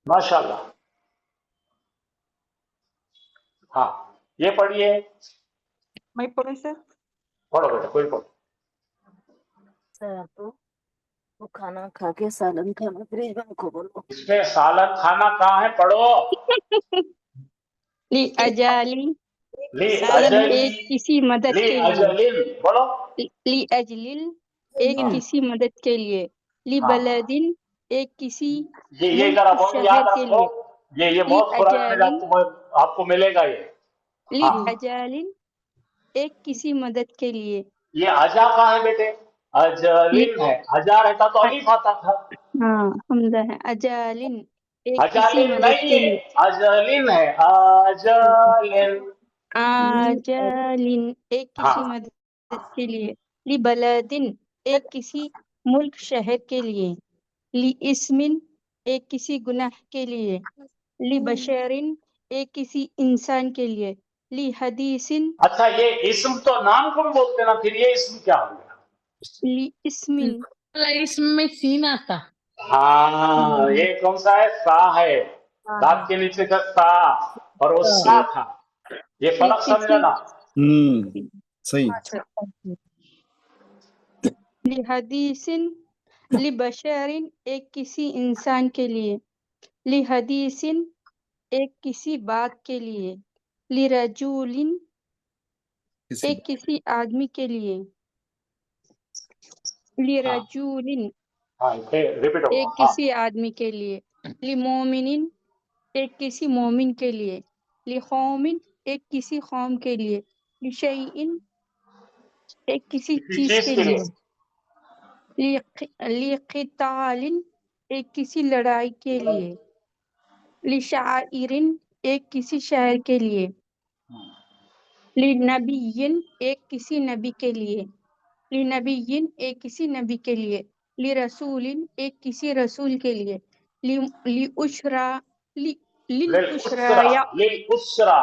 ماشاءاللہ. ہاں یہ پڑھیے. میں پڑھوں سر؟ پڑھو بیٹا, کوئی پڑھو. سر آپ وہ کھانا کھا کے سالن کھانا فریج میں کو بولو. اس میں سالن کھانا کہاں ہے, پڑھو. لی اجالی لی ایک کسی مدد کے لیے. بولو. لی اجلیل ایک کسی مدد کے لیے. لی بلدن ایک کسی یہ ذرا بہت یاد رکھو, یہ بہت قرآن میں آپ کو ملے گا. یہ لی اجالن ایک کسی مدد کے لیے. یہ اجا کہاں ہے بیٹے؟ اجلن ہے، اجا رہتا تو الف آتا تھا. ہاں حمزہ ہے اجالن ایک کسی اجالن مدد نہیں کے ہے، لیے اجلن ہے، اجلن. آجالن ایک کسی ہاں مدد کے لیے لی بلدن ایک کسی ملک شہر کے لیے لی اسمن ایک کسی گناہ کے لیے لی بشرن ایک کسی انسان کے لیے لی حدیثن اچھا، یہ اسم تو نام کو بھی بولتے نا، پھر یہ اسم کیا ہو گیا؟ لی اسمن اس میں سین آتا. ہاں، یہ کون سا ہے؟ سا ہے، دانت کے نیچے کا سا، اور وہ سا تھا. یہ فرق ایک سمجھا نا؟ صحیح. لی حدیثن لی بشرن ایک کسی انسان کے لیے لی حدیثن ایک کسی بات کے لیے لی رجولن ایک کسی آدمی کے لیے لی ہاں رجولن ہاں، ریپیٹ ہوگا. ایک ہاں، کسی آدمی کے لیے لی مومنن ایک کسی مومن کے لیے لی قومن ایک کسی قوم کے لیے لی شیئن ایک کسی کسی چیز چیز کے کے لیے لیے. لی قتالن ایک کسی لڑائی کے لیے لی شاعرن ایک کسی شاعر کے لیے لی نبیین ایک کسی نبی کے لیے لی نبیین ایک کسی نبی کے لیے لی رسولن ایک کسی رسول کے لیے لی اشرا لی للاسرا، للاسرا للاسرا،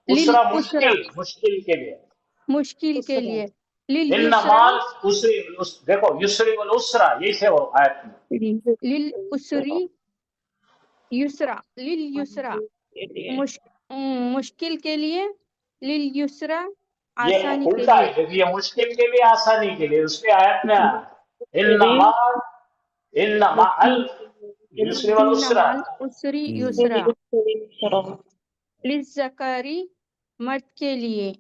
اسرا للاسرا مشکل کے لیے. مشکل کے لیے ان لیسرا مال اسری، دیکھو یسری والاسرا، یہ سے وہ آیت میں. للاسری یسرا لیلیسرا مشکل کے لیے لیلیسرا یہ آسانی کے الٹا لیے ہے، کیونکہ یہ مشکل کے لیے، آسانی کے لیے. اس کے آیت میں آیا انما اليسر ان والاسرا. مال اسری یسرا للذکری مرد کے لیے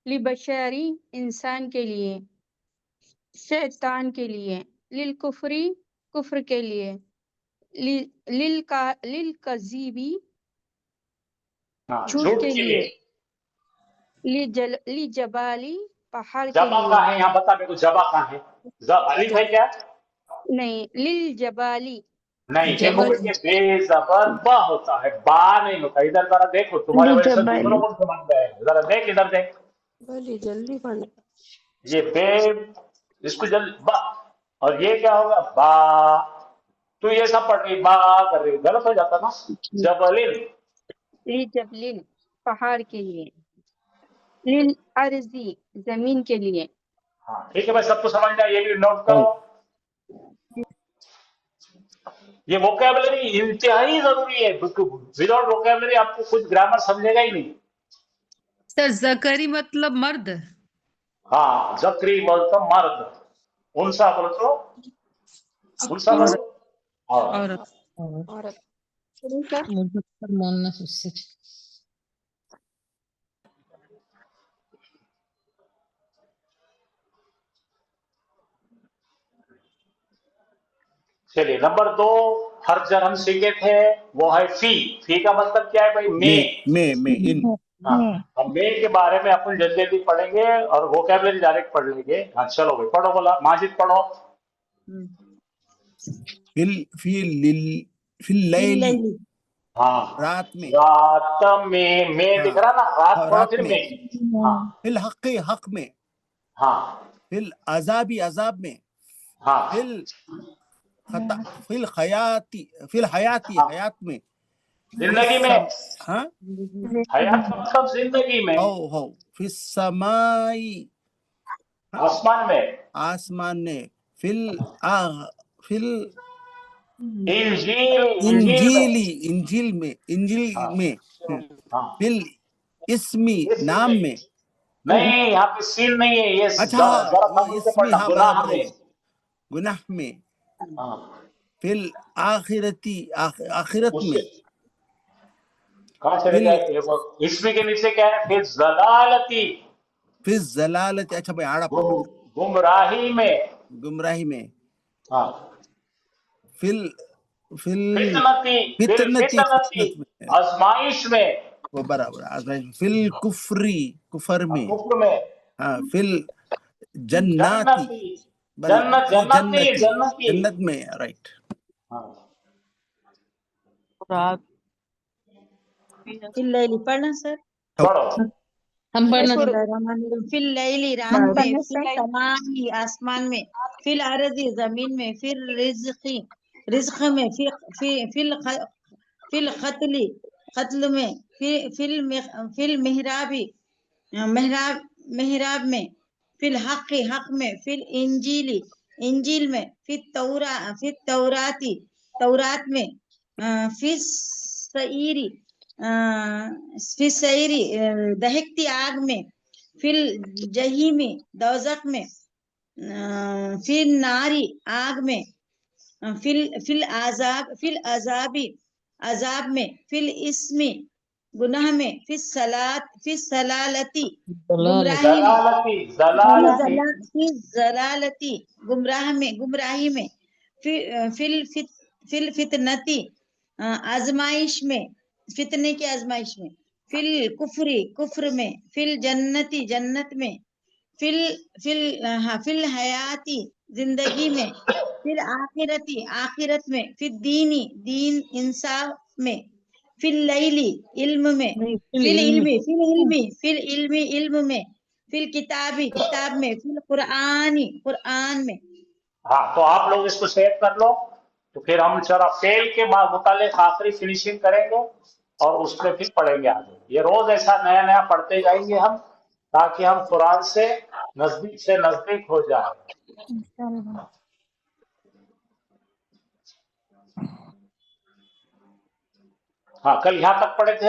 لبشری انسان کے لیے شیطان کے لیے للکفری کفر کے لیے للکذیبی ہاں، جھوٹ کے لیے لجبالی پہاڑ کے جبا لیے کہاں ہے؟ یہاں بتا میرے کو جبا کہاں ہے؟ الف ہے کیا؟ نہیں للجبالی نہیں، دیکھو بیٹے، بے زبر با ہوتا ہے، با نہیں ہوتا. ادھر ذرا دیکھو، تمہارے وجہ سے دوسروں کو سمجھ گئے. ذرا دیکھ، ادھر دیکھ. جلدی پڑھنا. یہ بے، اس کو جلد با، اور یہ کیا ہوگا؟ با. تو یہ سب پڑھ رہی، با کر رہی، غلط ہو جاتا نا. جبلن، لجبلن پہاڑ کے لیے للارضی زمین کے لیے ہاں ٹھیک ہے بھائی، سب کو سمجھ جائے، یہ بھی نوٹ کرو. یہ ووکیبلری انتہائی ضروری ہے. وداؤٹ ووکیبلری آپ کو کچھ گرامر سمجھے گا ہی نہیں. سر زکری مطلب مرد. ہاں، ذکری بولتا مرد، انسا بولتا انسا بولتا عورت. عورت مذکر مؤنث اس سے. چلیے نمبر 2 ہر جگہ ہم سیکھے تھے، وہ ہے فی. فی کا مطلب کیا ہے بھائی؟ میں. ہاں، اب میں کے بارے میں اپن جلدی جلدی پڑھیں گے اور ووکیبلری ڈائریکٹ پڑھ لیں گے. ہاں چلو بھائی پڑھو، بولا ماجد پڑھو. فی اللیل ہاں، رات میں، رات میں دکھ رہا نا، رات پڑھو رات پھر میں، میں. ہاں فی الحق حق میں، ہاں فی العذاب عذاب میں، ہاں فی الحیاتی حیات میں، زندگی میں. ہاں حیات کا مطلب زندگی میں، فی السمائی آسمان میں، آسمان میں، فی انجیل میں. انجیل ہاں میں، ہاں، فی الاسمی اس نام میں. نہیں، یہاں پہ سین نہیں ہے، یہ اچھا ذرا سمجھ کے اس میں، پڑھنا، ہاں گناہ برابر میں. ہے، گناہ میں، ہاں، فی الآخرتی آخرت اس میں، سے کہاں چلے گئے؟ اس میں کے نیچے کیا ہے؟ پھر ضلالتی، فی الضلالت. اچھا بھائی آڑا پڑھو بیٹا. گمراہی میں. گمراہی میں، ہاں، فی فتنتی، الفتنتی فتنتی فتنت میں، آزمائش میں. وہ برابر. فی الکفری کفر میں، کفر میں. ہاں فی जन्नाती जन्नत जन्नत नहीं है, जन्नती। जन्नत में राइट. फिल लैली पढ़ना सर. पढ़ो। हम पढ़ना फिल लैली रात में, फिल समाई आसमान में, फिल अर्ज़ी जमीन में, फिल रिज़्क़ी रिज़्क़ में, फिल क़त्ली क़त्ल में, फिल मिहराबी मेहराब में, फिल हक़ हक़ में, फिल इंजीली इंजील में, फिल तौराती तौरात में, फिल सईरी दहकती आग में, फिल जहीमी दोज़ख में, फिल नारी आग में, फिल अजाबी अजाब में, फिल इसमी गुनाह में, फिल सलालती गुमराही में, फिल जलालती गुमराही में, फिल फितनती आजमाइश में, फितने की आजमाइश में, फिल कुफ्र में, फिल जन्नती जन्नत में, फिल हयाती जिंदगी में, फिल आखिरती आखिरत में, फिल दीन इंसाफ में, फिल लैली इल्म में, फिल इल्मी इल्म में, फिल किताबी किताब में, फिल कुरान में. हाँ, तो आप लोग इसको सेव कर लो, तो फिर हम जरा फेल के मुतालिक आखिरी फिनिशिंग करेंगे और उसमें फिर पढ़ेंगे आगे. ये रोज ऐसा नया नया पढ़ते जाएंगे हम, ताकि हम कुरान से नजदीक हो जाए. हाँ, कल यहाँ तक पढ़े थे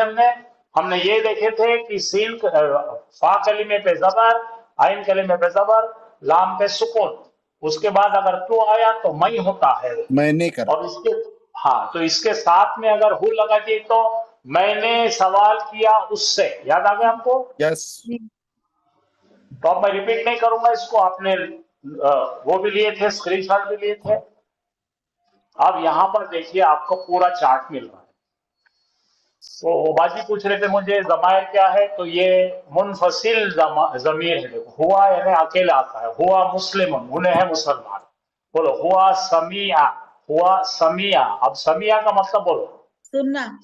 हमने ये देखे थे कि सीन फा कलीमे पे जबर, आइन कलीमे पे जबर, लाम पे सुकून, उसके बाद अगर तू आया तो मैं होता है, मैंने कर, और इसके हाँ, तो इसके साथ में अगर हु लगा दी तो मैंने सवाल किया उससे. याद आ गया आपको? यस. तो अब मैं रिपीट नहीं करूंगा इसको, आपने वो भी लिए थे, स्क्रीनशॉट भी लिए थे. अब यहाँ पर देखिए आपको पूरा चार्ट मिल रहा है. तो बाजी पूछ रहे थे मुझे ज़मायर क्या है, तो ये मुनफसिल ज़मीर है. देखो, हुआ यानी अकेला आता है, हुआ मुस्लिम, उन्हें है मुसलमान. बोलो हुआ समिया, हुआ समिया. अब समिया का मतलब बोलो सुनना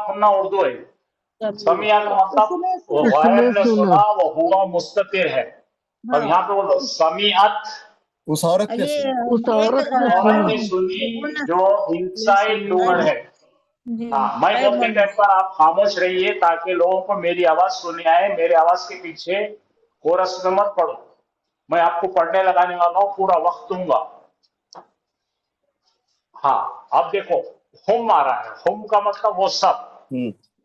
फुन्ना उर्दू है. समिया का मतलब वो गायब ने सुना, वो हुआ मुस्ततिर है. अब यहाँ पे बोलो समियत, उस औरत ने सुनी जो इनसाइड डूअर है. हाँ, मैं बोलते टाइम पर आप खामोश रहिए ताकि लोगों को मेरी आवाज सुनने आए. मेरे आवाज के पीछे कोरस में मत पढ़ो, मैं आपको पढ़ने लगाने वाला हूँ, पूरा वक्त दूंगा. हाँ, अब देखो हुम आ रहा है. हुम का मतलब वो सब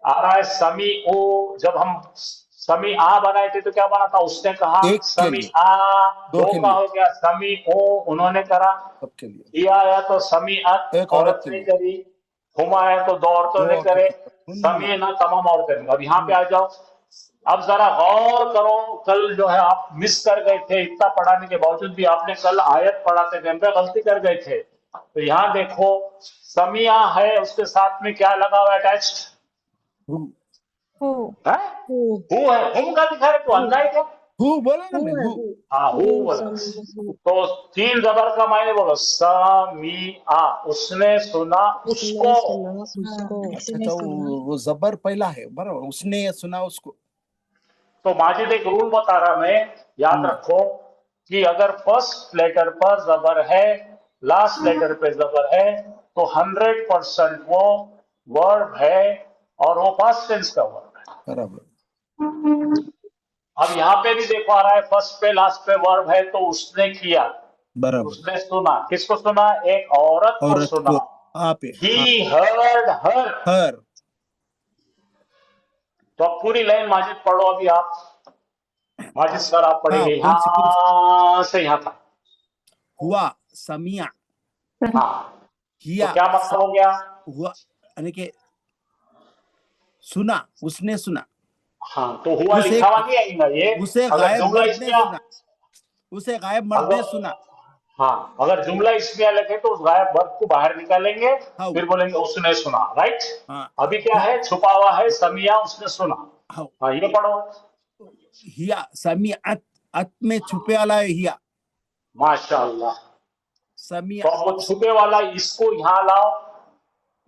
आ रहा है. समी ओ, जब हम समी आ बनाए थे तो क्या बना था? उसने कहा समी आ, दो का हो गया. समी ओ, उन्होंने करा. ये आया तो समी अत, औरत ने करी. हुम आया तो दो औरतों ने करे. समी ना, तमाम औरतें. अब यहाँ पे आ जाओ. अब जरा गौर करो, कल जो है आप मिस कर गए थे, इतना पढ़ाने के बावजूद भी आपने कल आयत पढ़ाते टाइम पे गलती कर गए थे. तो यहाँ देखो समिया है, उसके साथ में क्या लगा हुआ है अटैच्ड? हु है. हुम का दिखा रहे तो अंधा है क्या? हु बोला ना मैं, हाँ हु बोला. तो तीन जबर का मायने बोलो. समिया, उसने सुना उसको. अच्छा, वो जबर पहला है बराबर, उसने सुना उसको. तो माजिद एक रूल बता रहा मैं, याद रखो कि अगर फर्स्ट लेटर पर जबर है, लास्ट लेटर पे जबर है, तो 100% वो वर्ब है और वो पास्ट टेंस का वर्ब है. बराबर. अब यहाँ पे भी देखो आ रहा है फर्स्ट पे लास्ट पे वर्ब है, तो उसने किया. बराबर. उसने सुना. किसको सुना? एक औरत को सुना. He heard her. तो अब पूरी लाइन माजिद पढ़ो. अभी आप माजिद सर आप पढ़ेंगे यहाँ से यहाँ तक. हुआ समिया. हाँ, तो क्या मतलब हो गया? हुआ यानी कि सुना, उसने सुना. हाँ, तो हुआ लिखा हुआ नहीं आएगा ये. उसे गायब मर्द ने सुना. उसे गायब मर्द ने सुना. हाँ, अगर जुमला इसमें लिखे तो उस गायब वर्ब को बाहर निकालेंगे, फिर बोलेंगे उसने सुना. राइट. अभी क्या है? छुपा हुआ है समिया, उसने सुना. हाँ हाँ ये पढ़ो। हिया समीअत, अत में छुपे वाला है हिया, माशाअल्लाह। तो समीअत अब वो छुपे वाला इसको यहाँ लाओ,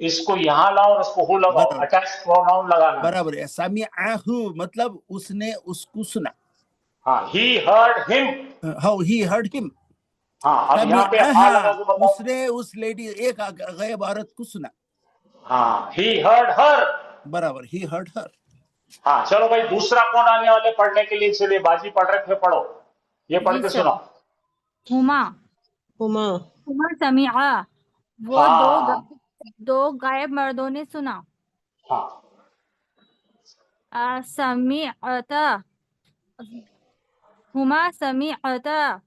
इसको यहाँ लाओ और उसको हु लगाओ, बराबर अटैच प्रोनाउन लगाना है। बराबर है। समीअहु मतलब उसने उसको सुना। हाँ, he heard him. How he heard him. हाँ, अब यहाँ पे हा लगा के बताओ। उसने उस लेडी एक गैब औरत को सुना। हाँ, ही हर्ड हर। बराबर, ही हर्ड हर। हाँ चलो भाई, दूसरा कौन आने वाले पढ़ने के लिए? चलिए बाजी पढ़ रहे थे, पढ़ो, ये पढ़ जी के सर। सुनो। हुमा हुमा हुमा समीआ, वो हाँ दो गायब मर्दों ने सुना। हाँ समीअता, हुमा समीअता,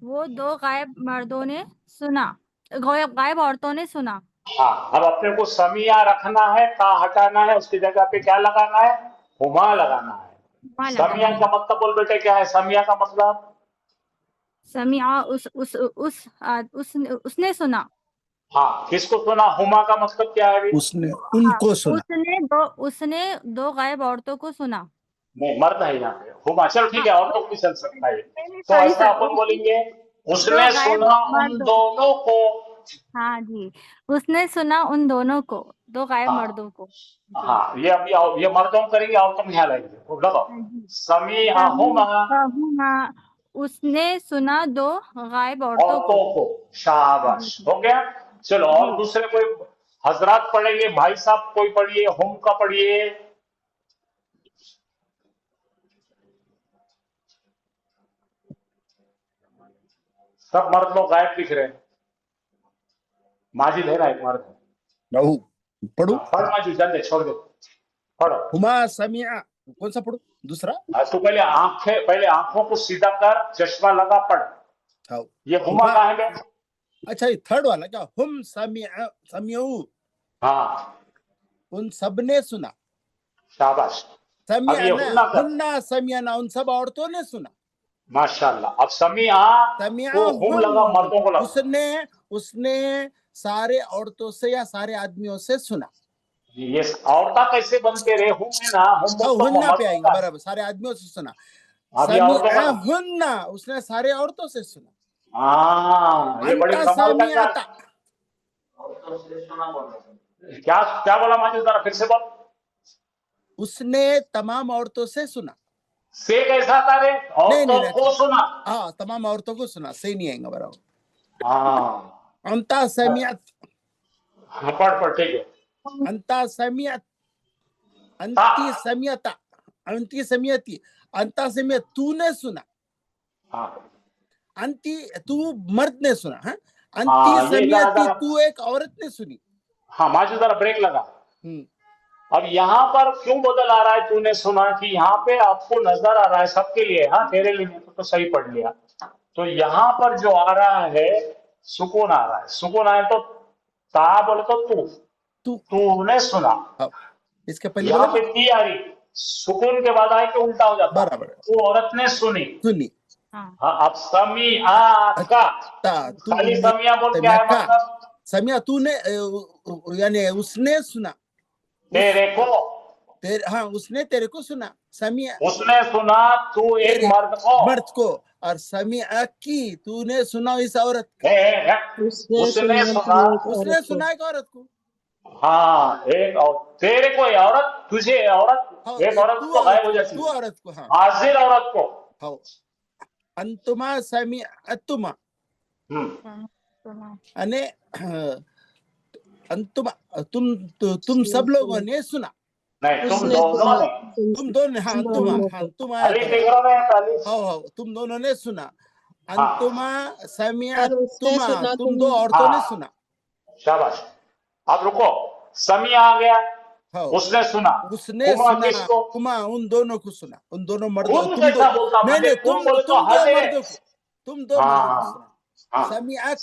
वो दो गायब मर्दों ने सुना, गायब औरतों ने सुना। हाँ, अब अपने को समिया रखना है, का हटाना है, उसकी जगह पे क्या लगाना है? हुमा लगाना है। हुमा समिया लगाना है। का मतलब बोल बेटे क्या है? समिया का मतलब समीआ उसने सुना। हाँ, किसको सुना? हुमा का मतलब क्या है? उसने उनको सुना। उसने दो गायब औरतों को सुना। नहीं, मर्द है यहाँ पे। हुमा, चल ठीक है, औरतों को भी चल सकता है। तो सॉरी ऐसा सर, अपन बोलेंगे, दो उसने गायब सुना उन मर्दों, दोनों को। हाँ जी, उसने सुना उन दोनों को, दो गायब हाँ मर्दों को। जी हाँ, ये अभी ये मर्दों को करेंगे, औरतों को यहाँ लाएंगे। लगाओ, हाँ जी। समीअहुमा, समीअहुमा, उसने सुना दो गायब औरतों को। औरतों को। शाबाश, हो गया। चलो और जी। दूसरे कोई हजरात पढ़ेंगे? भाई साहब कोई पढ़िए, हुम का पढ़िए। सब मर्द लोग गायब दिख रहे हैं। माजिद है ना एक मर्द है। रहू पढ़ू। पढ़ माजिद, जल्दी छोड़ दे, पढ़ो। हुमा समिया, कौन सा पढ़ू? दूसरा। तो पहले आंखों को सीधा कर, चश्मा लगा, पढ़। हाँ ये हुमा का है। अच्छा, ये थर्ड वाला क्या? हुम समियू, हाँ, उन सब ने सुना। शाबाश। अब ये समियाना, हुन्ना का, हुन्ना समियाना, उन सब औरतों ने सुना। माशाल्लाह। अब समिया को हुम लगा, मर्दों को लगा। उसने सारे औरतों से या सारे आदमियों से सुना। ये औरता कैसे बनते रहे? हुम है ना, हुन्ना पे आएंगे, हुम बराबर, सारे आदमियों से सुना। अभी औरतों का, हुन्ना, उसने सारे औरतों से सुना। हाँ, ये बड़ी अंता कमाल का समियाता, क्या क्या बोला माजिद? जरा फिर से बोल। उसने तमाम औरतों से सुना। से कैसा आता रे? औरतों को सुना। हाँ, तमाम औरतों को सुना, से नहीं आएगा, बराबर। हाँ, अंता समियत, पढ़ ठीक है। अंता समियत, अंती समियता, अंती समियती, अंता समियत, तूने सुना। हाँ, अंती, तू मर्द ने सुना। हाँ, अंती समियती, तू एक औरत ने सुनी। हाँ माजिद, जरा ब्रेक लगा। अब यहाँ पर क्यों बदल आ रहा है? तूने सुना कि यहाँ पे आपको नजर आ रहा है, सबके लिए, हाँ तेरे लिए तो सही पढ़ लिया। तो यहाँ पर जो आ रहा है, सुकून आ रहा है। सुकून आए तो ता बोले तो तूने सुना। इसके पहले यहाँ पे ती आ रही, सुकून के बाद आए कि उल्टा हो जाता। बराबर, तू औरत ने सुनी। हाँ, अब समिया का, खाली समिया बोल क्या है मतलब? समिया, तूने यानी उसने सुना तेरे को। हाँ, उसने तेरे को सुना। समिया, उसने सुना तू एक मर्द को। और समिया की, तूने सुना इस औरत को। उसने सुना एक औरत को। हाँ, एक और तेरे को औरत, तुझे औरत, एक औरत को गायब हो जाती, तू औरत को, हाँ, हाजिर औरत को। हाँ, अंतुमा समिअतुमा, अने अंतुमा, तुम सब लोगों ने सुना। नहीं, तुम दोनों ने, तुम दोनों, हाँ, तुम आया हाँ, तुम दोनों ने सुना। अंतुमा समिअतुमा, तुम दो औरतों ने सुना। शाबाश। अब रुको, समिया आ गया। उसने सुना कुमा, उन दोनों को सुना, उन दोनों मर्दों, तुम दो मर्दों को सुना। समिया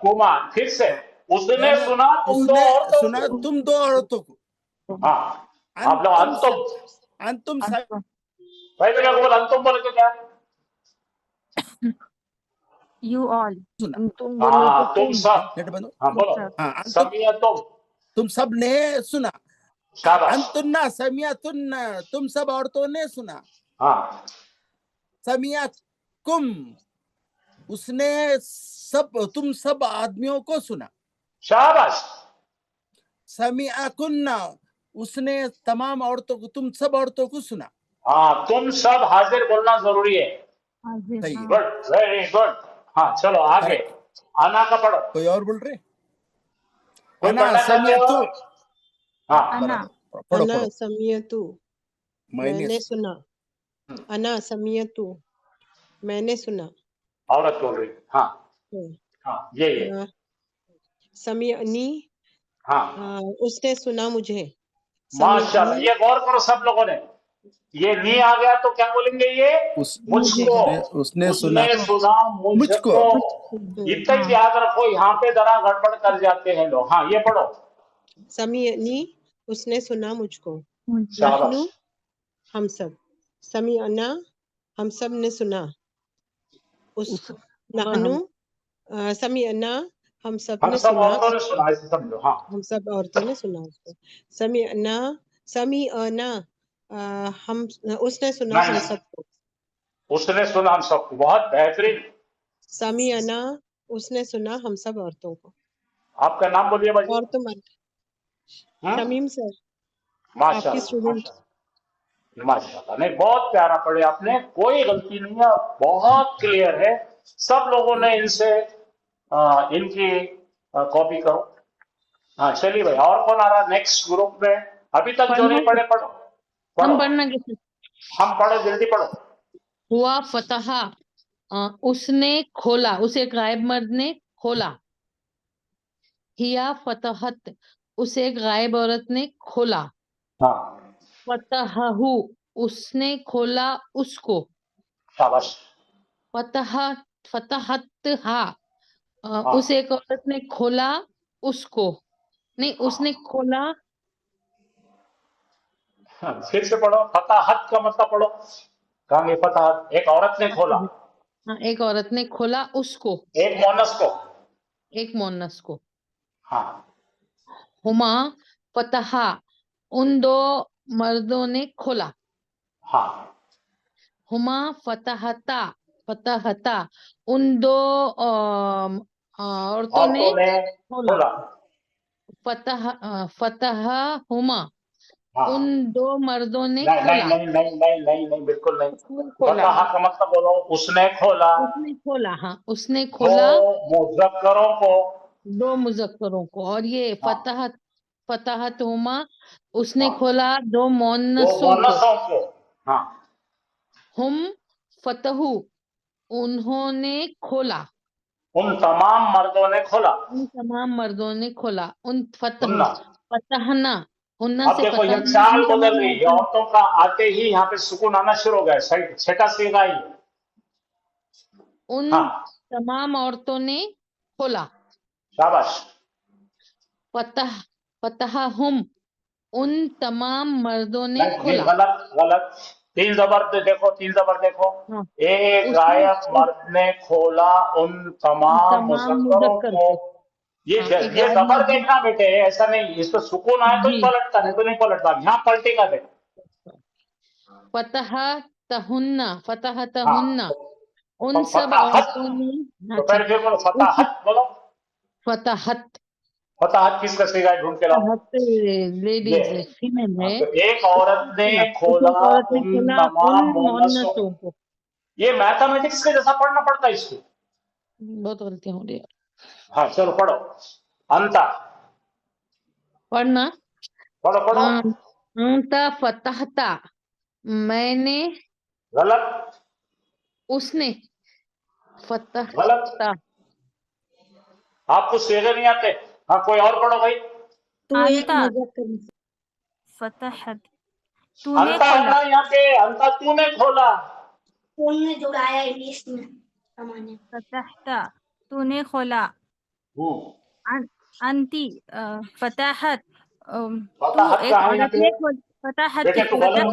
कुमा, फिर से उसने सुना तुम दो औरतों को। हाँ, आप लोग अंतुम भाई मेरे को बोल, अंतुम बोले तो क्या? You all, तुम सब। हाँ बोलो, समिया तुम सब ने सुना। शाबाश। अंतुन्ना समियतुन्ना, तुम सब औरतों ने सुना। हाँ, समियकुम, उसने तुम सब आदमियों को सुना। शाबाश। समियकुन्ना, उसने तमाम औरतों को, तुम सब औरतों को सुना। हाँ, तुम सब हाजिर बोलना जरूरी है। हाजिर, सही है, गुड, वेरी गुड। हाँ चलो आगे, अना का पढ़ो। कोई और बोल रहे? कोई अना पढ़ना चाहते हो? समियतु, हाँ, अना, पढ़ो अना पढ़ो। समियतु, मैंने सुना। अना समियतु, मैंने सुना। औरत बोल रही। हाँ हाँ, ये समियनी, हाँ, उसने सुना मुझे। माशाल्लाह। ये गौर करो सब लोगों ने, ये नी आ गया तो क्या बोलेंगे? ये मुझको, उसने सुना सुना मुझको। इतना ही याद रखो, यहाँ पे जरा गड़बड़ कर जाते हैं लोग। हाँ, ये पढ़ो। समियनी, उसने सुना मुझको। शाबाश। नहनु, हम सब। समियना, हम सब ने सुना। नहनु, समियना, हम सब हम ने सब सुना। औरतों ने सुना, ऐसे समझो। हाँ, हम सब औरतों ने सुना उसको। समियना, समियना, हम, उसने सुना हम सबको। उसने सुना हम सबको। बहुत बेहतरीन। समियना, उसने सुना हम सब औरतों को। आपका नाम बोलिए भाई। और तुम? शमीम सर, आपकी माशाल्लाह, स्टूडेंट। माशाल्लाह। नहीं, बहुत प्यारा पढ़े आपने, कोई गलती नहीं है, बहुत क्लियर है। सब लोगों ने इनसे इनकी कॉपी करो। हाँ चलिए भाई, और कौन आ रहा है नेक्स्ट ग्रुप में? अभी तक जो नहीं पढ़े पढ़ो, हम पढ़ना कैसे? हम पढ़ो, जल्दी पढ़ो। हुआ फतहा, उसने खोला, उसे गायब मर्द ने खोला। हिया फतहत, उसे गायब औरत ने खोला। हाँ, फतहहु, उसने खोला उसको। शाबाश। फतहतहा, उसे एक औरत ने खोला उसको। नहीं, उसने खोला। फिर से पढ़ो, फताहत का मतलब पढ़ो। कहांगे फताहत? एक औरत ने खोला। हाँ, एक औरत ने खोला उसको, एक मोनस को। एक मोनस को। हाँ, हुमा फतहा, उन दो मर्दों ने खोला। हाँ, हुमा फतहता, फतहता, उन दो औरतों ने खोला। फतह हुमा, हाँ। उन दो मर्दों ने नहीं खोला। नहीं नहीं नहीं नहीं नहीं नहीं, बिल्कुल नहीं। खोला, फतहा का मतलब बोलो, उसने खोला। उसने खोला। हाँ, उसने खोला दो मुज़क्करों को, दो मुज़क्करों को। और ये फतहत, फतहत हुमा, उसने खोला दो दो मोन्नसों को। मोनसों को। हाँ, हुम फतहु, उन्होंने खोला। उन तमाम मर्दों ने खोला। उन तमाम मर्दों ने खोला। उन सुनना, फतहना, उन्ना अब से देखो ये फतहना, चाल उन बदल तमाम रही है। औरतों ने। औरतों का आते ही यहाँ पे सुकून आना शुरू हो गया। छठा सीगा ही। उन हाँ, तमाम औरतों ने खोला। शाबाश। फतहहुम, उन तमाम मर्दों ने नहीं, खोला। गलत गलत। तीन जबर देखो, तीन जबर देखो। हाँ, एक उसने गायब मर्द ने खोला उन तमाम मुज़क्करों मुज़क्कर को। को। ये हाँ, एक ये गायब जबर मर्द देखना बेटे, ऐसा नहीं। इस पर सुकून आए तो ही जी। पलटता, नहीं तो नहीं पलटता। यहाँ पलटेगा देख। फतहतहुन्ना, हाँ, फतहतहुन्ना, उन तो सब फताहत, औरतों ने। तो अच्छा, फिर बोलो उस फताहत बोलो। फतहत, फताहत किसका सीगा है? ढूंढ के लाओ। फतहत ये लेडीज फीमेल हाँ, है। तो एक औरत ने उस एक खोला औरत ने उन खोला उन तमाम मोनसों। मोन्नसों को। ये मैथमेटिक्स के जैसा पढ़ना पड़ता है इसको। बहुत गलतियां हो रही है। हाँ चलो पढ़ो। अंता पढ़ना। पढ़ो पढ़ो। अंता फतहता, मैंने, गलत उसने, गलत। फतहता। आपको सीधे नहीं आते। हाँ, कोई और पढ़ो भाई। तो एक अंता मुज़क्कर, फतहत, तूने अंता है खोला। ना यहाँ पे, अंता तूने खोला। उन्होंने जुड़ाया इंग्लिश में सामान्य। फतहता, तूने खोला। अंती फतहत, तू फताहत एक का है यहाँ औरत पे। ने खोली। फतहती, बेटे तू फतहती, गलत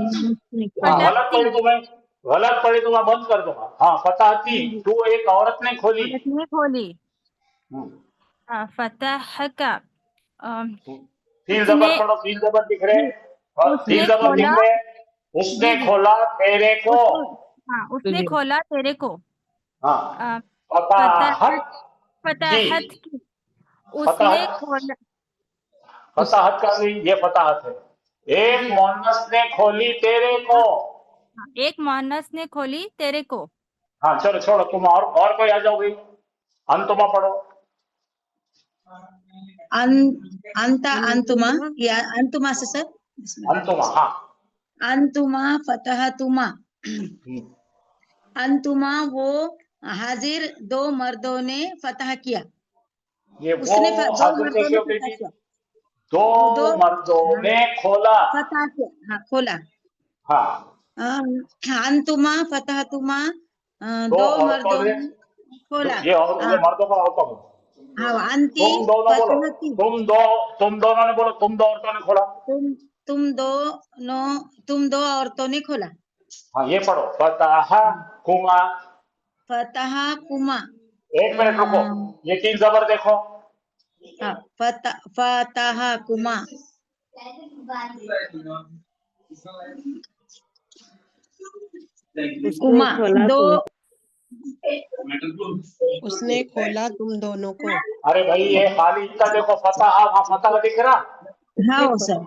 फतहती, पढ़ी तो मैं, गलत पढ़ी तो मैं बंद कर दूंगा। हाँ, फताहती, तू एक औरत ने खोली। औरत ने खोली। हम्म, फतहका, तीन उसने जबर पढ़ो, तीन जबर दिख रहे हैं, और तीन उसने जबर दिख खोला रहे हैं। उसने जी जी खोला तेरे को। हाँ उसने खोला तेरे को हाँ, अ, फताहत फताहत की, की उसने फताहत, खोला फताहत का भी ये फताहत है। एक जी मोहन्नस ने खोली तेरे को। हाँ, एक मुअन्नस ने खोली तेरे को। हाँ चलो छोड़ो, तुम और कोई आ जाओ भाई, अंतुमा पढ़ो। अंता अंतुमा या अंतुमा से सर अंतुमा, हाँ। अंतुमा फतहतुमा। अंतुमा वो हाजिर दो मर्दों ने फतह किया। ये वो उसने दो हाजिर मर्दों कैसे ने होती फतह थी? किया। दो वो दो मर्दों हाँ, ने खोला। फतह किया, हाँ खोला। हाँ, अंतुमा फतहतुमा दो दो औरतों मर्दों ने, ने खोला। ये औरतों, ये मर्दों का औरतों को, हाँ अंति तुम दोनों बोलो, फतहती तुम दोनों ने बोलो, तुम दो औरतों ने खोला। तुम तुम दो औरतों ने खोला। हाँ ये पढ़ो, फताह कुमा। फतह कुमा। एक मिनट रुको, ये तीन जबर देखो। हाँ फतह कुमा। उसने कुमा खोला दो। उसने खोला तुम दोनों को। अरे भाई ये खाली इतना देखो, फताह, वहां फताह दिख रहा। हाँ सर।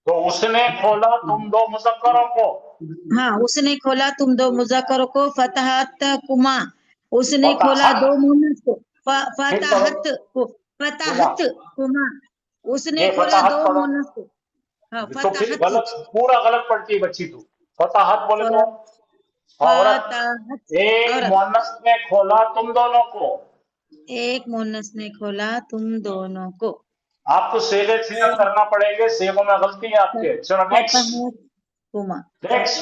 तो उसने खोला तुम दो मुज़क्करों को। हाँ उसने खोला तुम दो मुज़क्करों को। फतहत कुमा उसने खोला फताहत, दो मुन्नस को। फिर पढ़ो, कुमा, फतहत कुमा उसने ये खोला फताहत दो पढ़ो। मुन्नस को। हाँ तो फिर फतहत गलत, पूरा गलत पढ़ती है बच्ची तू। फताहत बोले तो औरत, फतहत एक औरत। मुअन्नस ने खोला तुम दोनों को। एक मुन्नस ने खोला तुम दोनों को। आपको सेगे सेग करना पड़ेंगे, सेगों में गलती है आपके। चलो नेक्स्ट, फतहत कुमा। नेक्स्ट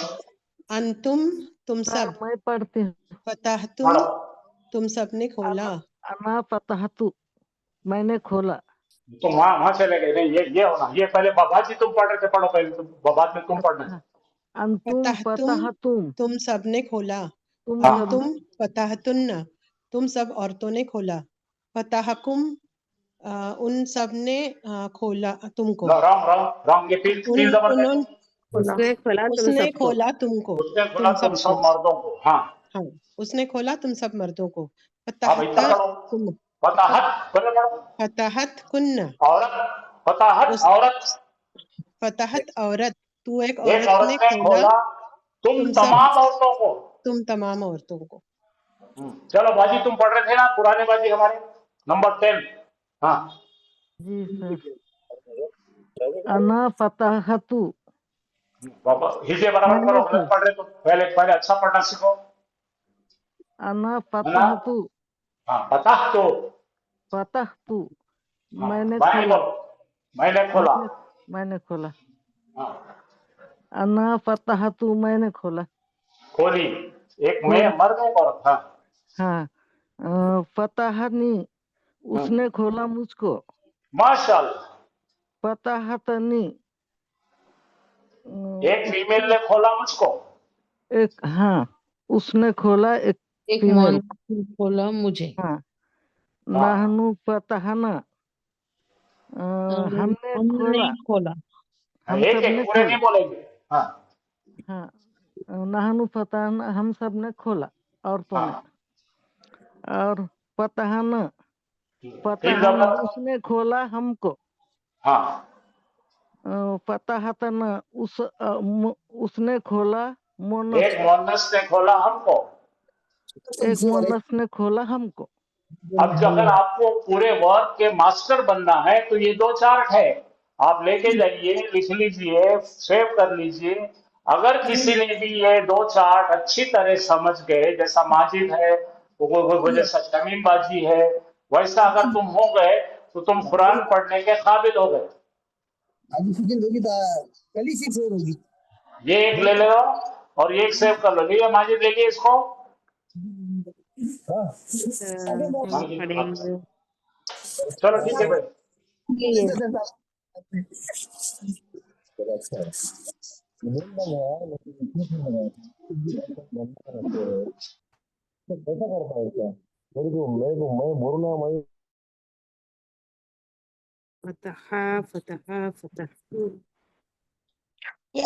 अंतुम तुम सर सब। मैं पढ़ती हूँ। फतहतुम पढ़ो। तुम सब ने खोला। अना फतहतु मैंने खोला। तुम वहां चले गए। नहीं, ये होना, ये पहले बाबाजी तुम पढ़ रहे थे, पढ़ो पहले तुम, बाद में तुम पढ़ना। अच्छा अंतुम फतहतुम फतहतुम तुम सब ने खोला। तुम हाँ, सब अंतुम फतहतुन्ना तुम सब औरतों ने खोला। फतहकुम उन सब ने खोला तुमको। रॉन्ग रॉन्ग रॉन्ग, ये तीन जबर देखो। उसने खोला तुम उसने सबको। खोला तुमको, उसने खोला तुम तुम सबको। सब मर्दों को। हाँ, हाँ उसने खोला तुम सब मर्दों को। अब इतना फतहत पढ़ो। कुम फताहत पहले पढ़ो। फतहत कुन्ना औरत, फताहत उस औरत, फतहत औरत तू एक एक औरत औरत ने ने खोला खोला तुम तुम सब, तमाम औरतों को। तुम तमाम औरतों को। चलो बाजी, तुम पढ़ रहे थे ना पुराने बाजी हमारे, नंबर 10। हाँ, जी सर। अना फतहतु बाबा हिजे बराबर मैंने करो, गलत खोला। पढ़ रहे तो पहले पहले अच्छा पढ़ना सीखो, अना है ना? फतहतु हाँ, पता तो, फतहतु हाँ मैंने मैंने खोला। बोलो, मैंने खोला। मैंने मैंने खोला। हाँ, अना फतहतु मैंने खोला। खोली, एक मैं खोली। मर्द एक औरत। हाँ, हाँ फतहनी उसने खोला मुझको। माशाल्लाह, फतहतनी एक फीमेल उसने ने खोला मुझको। एक हाँ उसने खोला एक एक फीमेल मौन को। खोला मुझे। हाँ हाँ, नहनु फतहना हमने हमने खोला। खोला। हम एक सब एक ने पूरे नहीं खोला। बोलेंगे। हाँ, हाँ नहनु फतहना हम सब ने खोला औरतों ने। हाँ, और फतहना तीन फतहना जबर। उसने खोला हमको। हाँ, फतहतना उसने खोला मोनस एक को। मुअन्नस ने खोला हमको। एक मोनस ने खोला हमको। अब जो अगर आपको पूरे वर्क के मास्टर बनना है तो ये दो चार्ट है, आप लेके जाइए, लिख लीजिए, सेव कर लीजिए। अगर किसी ने भी ये दो चार्ट अच्छी तरह समझ गए, जैसा माजिद है, वो जैसा शमीम बाजी है, वैसा अगर तुम हो गए तो तुम कुरान पढ़ने के काबिल हो गए। ये एक ले लो और ये एक सेव कर लो। ये माजिद ले लिए इसको। हम पढ़ेंगे। चलो ठीक है भाई। मेरे को मैं बोलना فتحا فتحا فتح. ये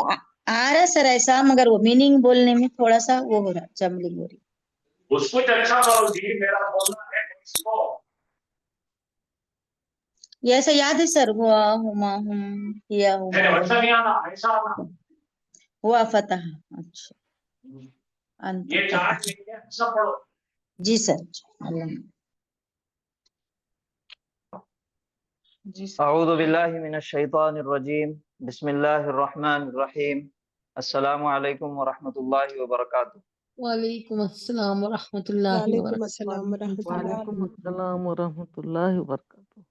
आ रहा सर ऐसा, मगर वो मीनिंग बोलने में थोड़ा सा वो हो रहा, जम्बलिंग हो रही. उसको अच्छा करो जी, मेरा बोलना है इसको. ये ऐसा याद है सर, हुआ हुमा हुम किया हुमा वैसा नहीं आना, ऐसा आना. हुआ फतह. अच्छा, अंत ये चार्ट नहीं है, ऐसा पढ़ो. जी सर. अल्लाह. अऊज़ु बिल्लाहि मिनश शैतानिर रजीम. बिस्मिल्लाहिर रहमानिर रहीम. अस्सलामु अलैकुम व रहमतुल्लाहि व बरकातुहू. वालेकुम अस्सलाम व रहमतुल्लाहि व वालेकुम बरकातुहू. अस्सलाम व रहमतुल्लाहि वालेकुम अस्सलाम व रहमतुल्लाहि व बरकातुहू.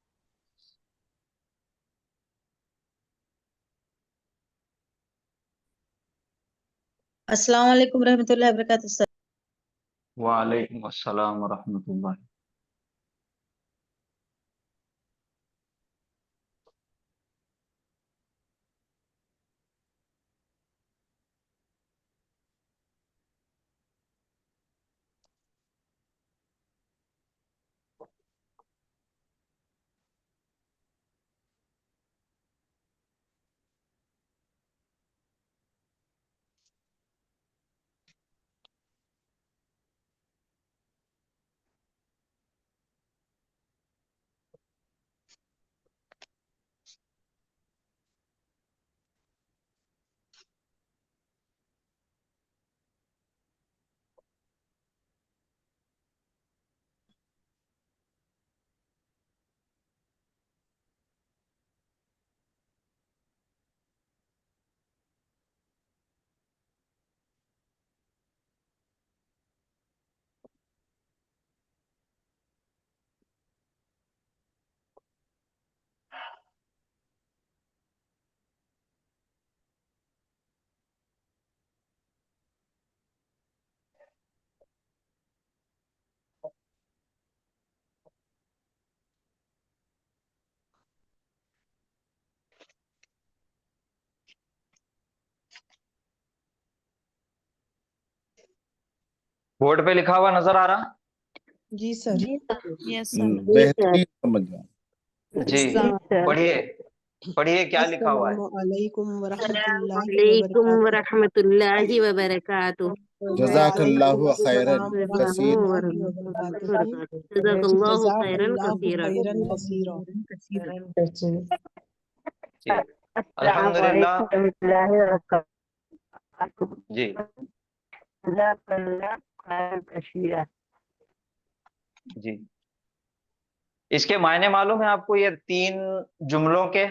अस्सलाम वालेकुम रहमतुल्लाहि व बरकातुहू सर. वालेकुम अस्सलाम व रहमतुल्लाहि. बोर्ड पे लिखा हुआ नजर आ रहा? जी सर. Yes sir. बेहतरीन समझ गया. जी, पढ़िए पढ़िए क्या लिखा हुआ है. अस्सलामु अलैकुम व रहमतुल्लाहि व अलैकुम व बरकातुहू. रहमतुल्लाहि व बरकातुहू. जज़ाकल्लाहु वालेकुम खैरन अस्सलाम व कसीर. रहमतुल्लाहि व बरकातुहू. जज़ाकल्लाहु खैरन जज़ाकल्लाहु कसीरा. खैरन कसीरा. जी, अल्हम्दुलिल्लाह. जी, जी. इसके मायने मालूम है आपको, ये 3 जुमलों के?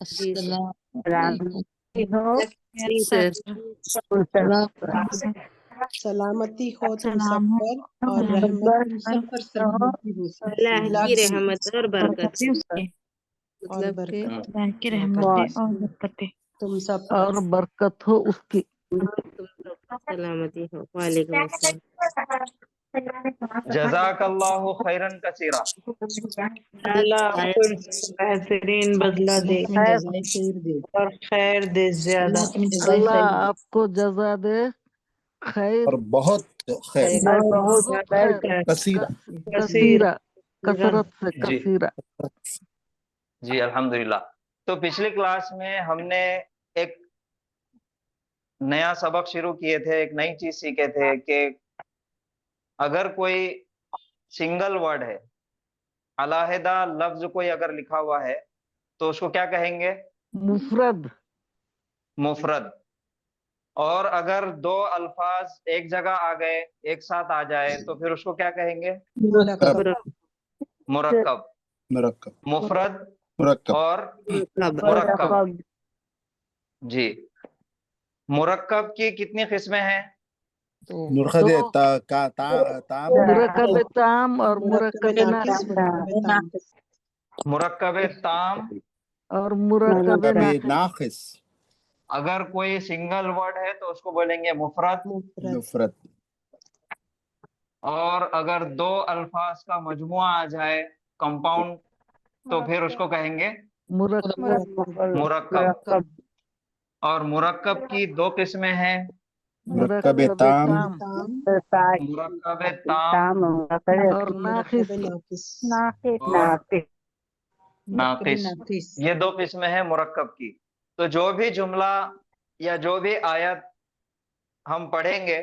अस्सलाम जी सर. सलामती हो तुम सब सलाम पर और रहमत तुम सब पर सलामती हो. अल्लाह की रहमत और बरकत. और मतलब कि बरकत अल्लाह की रहमतें और बरकतें तुम सब पर. और बरकत हो उसकी. तुम सब सलामती हो. वालेकुम अस्सलाम. जज़ाकल्लाहु खैरन कसीरा. अल्लाह आपको इनसे बेहतरीन बदला दे अल्लाह तुम्हें जज़ाए खैर दे. और खैर दे ज्यादा. अल्लाह तुम्हें जज़ाए अल्लाह खैर दे. आपको जजा दे खैर और बहुत खैर. और बहुत बहुत खैर. खैर कसीरा. कसीर. कसीरा, कसरत से जी, कसीरा. जी अल्हम्दुलिल्लाह. तो पिछली क्लास में हमने एक नया सबक शुरू किए थे, एक नई चीज सीखे थे कि अगर कोई सिंगल वर्ड है, अलहदा लफ्ज कोई अगर लिखा हुआ है, तो उसको क्या कहेंगे? मुफरद. मुफरद. और अगर 2 अल्फाज एक जगह आ गए, एक साथ आ जाए, तो फिर उसको क्या कहेंगे? मुरक्कब. मुरक्कब. मुरक्कब. मुफरद मुरक्कब. और मुरक्कब. जी. मुरक्कब की कितनी किस्में हैं? मुरखदे दो. ताम. मुरकब ताम और मुरक्कब मुरकब नाकिस, मुरक्कब ताम. मुरक्कब ताम और मुरकब नाकिस. नाकिस. अगर कोई सिंगल वर्ड है तो उसको बोलेंगे मुफरद. मुफरद. और अगर 2 अल्फाज का मजमुआ आ जाए, कंपाउंड, तो फिर उसको कहेंगे मुरक्कब. मुरक्कब. और मुरक्कब की 2 किस्में हैं, मुरक्कब मुरकब ताम. ताम मुरक्कब ताम और नाकिस. मुरक्कब नाकिस. और नाकिस। ये दो किस्में हैं मुरक्कब की। तो जो भी जुमला या जो भी आयत हम पढ़ेंगे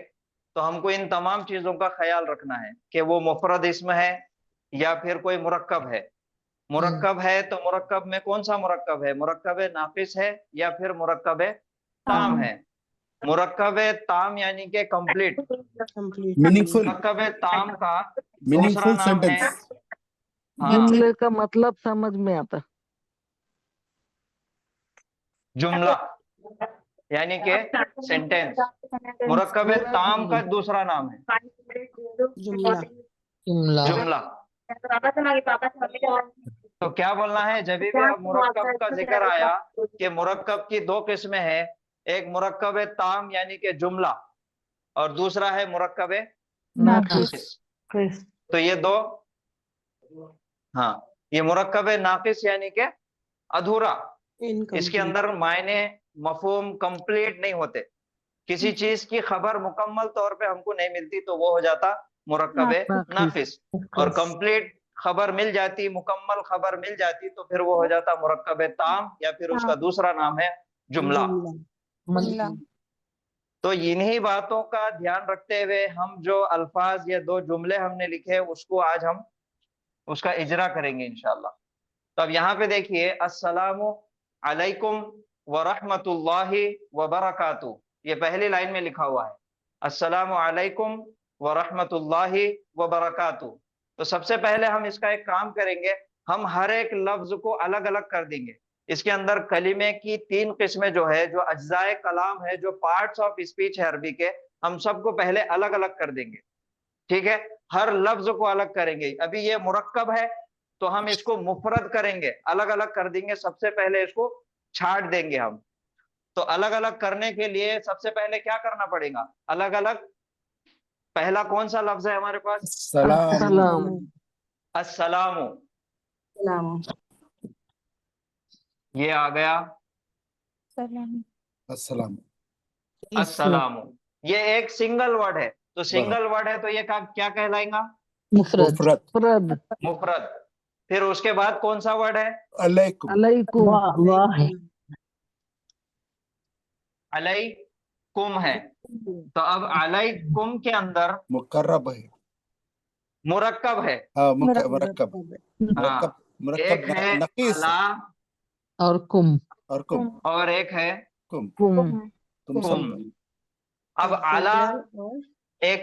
तो हमको इन तमाम चीजों का ख्याल रखना है कि वो मुफरद इस्म है या फिर कोई मुरक्कब है। मुरक्कब है तो मुरक्कब में कौन सा मुरक्कब है? मुरक्कब नाकिस है या फिर मुरक्कब ताम है? मुरक्कब ताम यानी कि कंप्लीट, मीनिंगफुल, मुरक्कब ताम का दूसरा मीनिंगफुल नाम है सेंटेंस। जुमले का मतलब समझ में आता। जुमला यानी कि सेंटेंस। मुरक्कब ताम का दूसरा नाम है जुमला। जुमला। तो क्या बोलना है? जब भी अब मुरक्कब का जिक्र आया कि मुरक्कब की दो किस्में हैं, एक मुरक्कब ताम यानी कि जुमला और दूसरा है मुरक्कब नाकिस। तो ये दो, हाँ, ये मुरक्कब नाकिस यानी कि अधूरा, इसके अंदर मायने मफहूम कंप्लीट नहीं होते, किसी चीज की खबर मुकम्मल तौर पे हमको नहीं मिलती तो वो हो जाता मुरक्कब नाकिस, और कंप्लीट खबर मिल जाती, मुकम्मल खबर मिल जाती तो फिर वो हो जाता मुरक्कब ताम या फिर उसका दूसरा नाम है जुमला। तो इन्हीं बातों का ध्यान रखते हुए हम जो अल्फाज या दो जुमले हमने लिखे उसको आज हम उसका इजरा करेंगे इंशाल्लाह। तो अब यहाँ पे देखिए, अस्सलामु अलैकुम व रहमतुल्लाहि व बरकातुहू, ये पहली लाइन में लिखा हुआ है, अस्सलामु अलैकुम व रहमतुल्लाहि व बरकातुहू। तो सबसे पहले हम इसका एक काम करेंगे, हम हर एक लफ्ज को अलग अलग कर देंगे। इसके अंदर कलीमे की तीन किस्में जो है, जो अज्जाए कलाम है, जो पार्ट्स ऑफ स्पीच है अरबी के, हम सबको पहले अलग अलग कर देंगे। ठीक है, हर लफ्ज को अलग करेंगे। अभी ये मुरक्कब है तो हम इसको मुफरद करेंगे, अलग अलग कर देंगे। सबसे पहले इसको छाट देंगे हम। तो अलग अलग करने के लिए सबसे पहले क्या करना पड़ेगा? अलग अलग। पहला कौन सा लफ्ज है हमारे पास? अस्सलामु। ये आ गया अस्सलाम। अस्सलामु। ये एक सिंगल वर्ड है, तो सिंगल वर्ड है तो ये क्या कहलाएगा? मुफरद। मुफरद। फिर उसके बाद कौन सा वर्ड है? अलैकुम। अलैकुम है। तो अब अलैकुम के अंदर मुकर्रब है, मुरक्कब है। हाँ, मुरक्कब। एक है नकीस अला और कुम, और एक है कुम। कुम। अब अला एक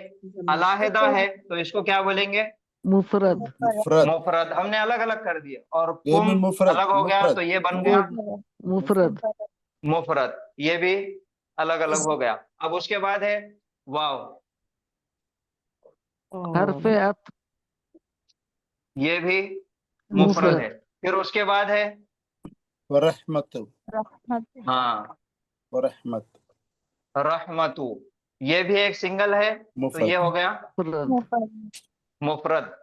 अलाहिदा है तो इसको क्या बोलेंगे? मुफरद। हमने अलग अलग कर दिए, और कुम अलग हो गया तो ये बन गया मुफरद। ये भी अलग अलग हो गया। अब उसके बाद है वाव, हर्फ़े अत्फ़, ये भी मुफरद है। फिर उसके बाद है वरहमतु, हाँ, वरहमत, रहमतु, ये भी एक सिंगल है तो ये हो गया मुफरद।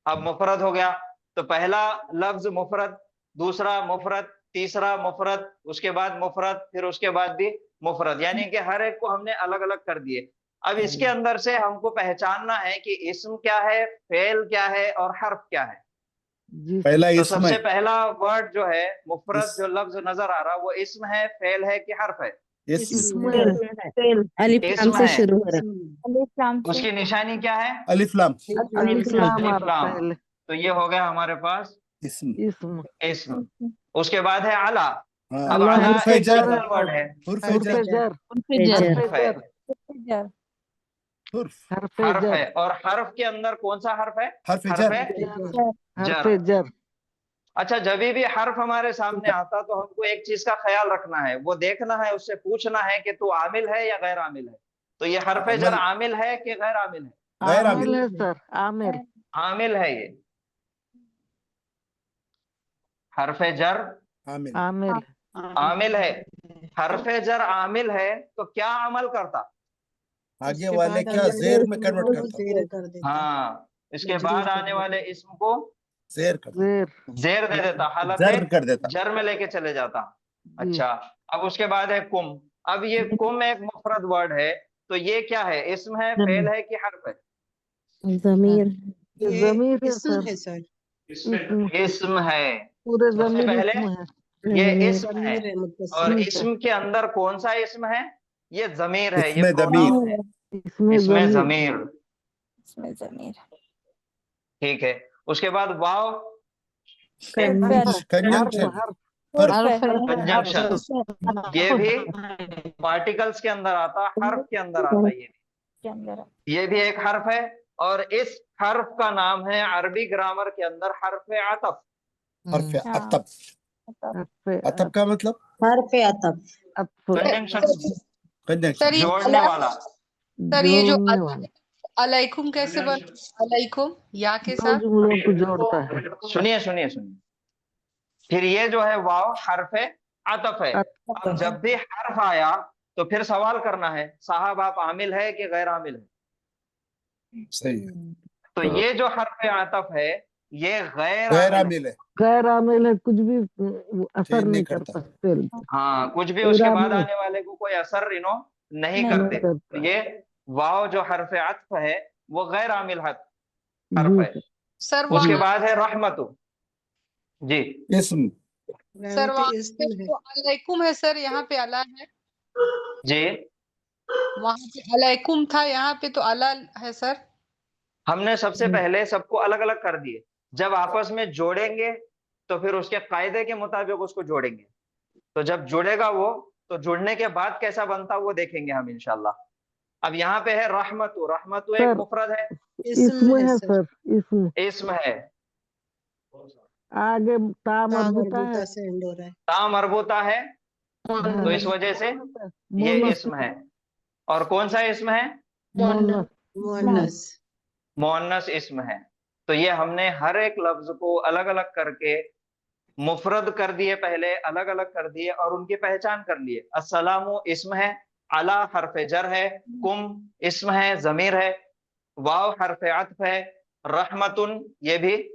अब मुफरद हो गया तो पहला लफ्ज मुफरद, दूसरा मुफरद, तीसरा मुफरद, उसके बाद मुफरद, फिर उसके बाद भी मुफरद, यानी कि हर एक को हमने अलग अलग कर दिए। अब इसके अंदर से हमको पहचानना है कि इस्म क्या है, फेल क्या है और हर्फ क्या है। पहला तो इस्म सबसे है। पहला वर्ड जो है मुफरद, जो लफ्ज नजर आ रहा वो इस्म है, फेल है कि हर्फ है? इस्म अलिफ लाम से शुरू हो रहा है। उसकी निशानी क्या है? अलिफ लाम। अलिफ लाम। तो ये हो गया हमारे पास इस्म। उसके बाद है अला। अब अला एक सिंगल वर्ड है, हर्फ है, और हर्फ के अंदर कौन सा हर्फ है? हर्फ जर। अच्छा, जब भी हर्फ हमारे सामने आता तो हमको एक चीज का ख्याल रखना है, वो देखना है, उससे पूछना है कि तू आमिल है या गैर आमिल है। तो ये हर्फ जर आमिल है कि गैर आमिल है? गैर आमिल है सर, आमिल है। ये हर्फ जर आमिल है। हर्फ जर आमिल है तो क्या अमल करता? आगे वाले क्या जेर में कन्वर्ट करता? हाँ, इसके बाद आने वाले इस्म को जेर दे देता, हालत जर में लेके चले जाता। अच्छा, अब उसके बाद है कुम। अब ये कुम एक मुफरद वर्ड है तो ये क्या है? इस्म है, फेल है कि हर्फ है? ज़मीर इस्म है सर। इस्म है। पूरे सबसे जमीर पहले इसम है। ये इसम है, ज़मीर है और मुत्तसिल। इसम के अंदर कौन सा इसम है? ये जमीर है, ये इसमें जमीर प्रोनाउन है, इसमें इसमें जमीर जमीर। इसमें ज़मीर ठीक है, उसके बाद वाव कंजंक्शन हर्फ है कंजंक्शन, ये भी पार्टिकल्स के अंदर आता, हर्फ के अंदर आता, के अंदर ये भी एक हर्फ है, और इस हर्फ का नाम है अरबी ग्रामर के अंदर हर्फ आतफ। हर्फ अतब। हर्फ अतब का मतलब हर्फ अतफ। कंजंक्शन, कंजंक्शन सर ये जोड़ने वाला। सर ये जो जोड़ने वाला अलैकुम कैसे बन, अलैकुम या के दो साथ? जुमलों को जोड़ता है। सुनिए सुनिए सुनिए, फिर ये जो है वाव हर्फ आतफ है। अब जब भी हर्फ आया तो फिर सवाल करना है, साहब आप आमिल है कि गैर आमिल है? सही है, तो ये जो हर्फ आतफ है ये गैर गैर आमिल आमिल है, गैर आमिल है, कुछ भी असर चेंज नहीं नहीं करता। करता। फिर हाँ, कुछ भी उसके बाद आमिल आने वाले को कोई असर इनो नहीं नहीं करते। करता। तो ये वाव जो हर्फ आतफ है वो गैर आमिल हर्फ जी है। सर जी उसके वहाँ बाद है रहमतु। जी इसम सर रहमत वहाँ इसम पे है। जो अलैकुम है सर, यहाँ पे अला है, जी, वहाँ पे अलैकुम था, यहाँ पे तो अला है सर। हमने सबसे पहले सबको अलग अलग कर दिए, जब आपस में जोड़ेंगे तो फिर उसके कायदे के मुताबिक उसको जोड़ेंगे। तो जब जुड़ेगा वो, तो जुड़ने के बाद कैसा बनता वो देखेंगे हम इंशाल्लाह। अब यहाँ पे है रहमतु, रहमतु एक सर मुफरद है, इसम है है सर। सर, इसमें इसम है, आगे ता ता मरबूता है। मरबूता से एंड हो रहा है। ता मरबूता है, हाँ, तो इस वजह से ये मोनस इसम है। और कौन सा इसम है? मोनस मुअन्नस। मुअन्नस इसम है। तो ये हमने हर एक लफ्ज को अलग अलग करके मुफरद कर दिए, पहले अलग अलग कर दिए और उनकी पहचान कर लिए। अस्सलामु इसम है, अला हर्फ जर है, कुम इसम है, जमीर है, वाव हर्फ अत्फ है, रहमतुन ये भी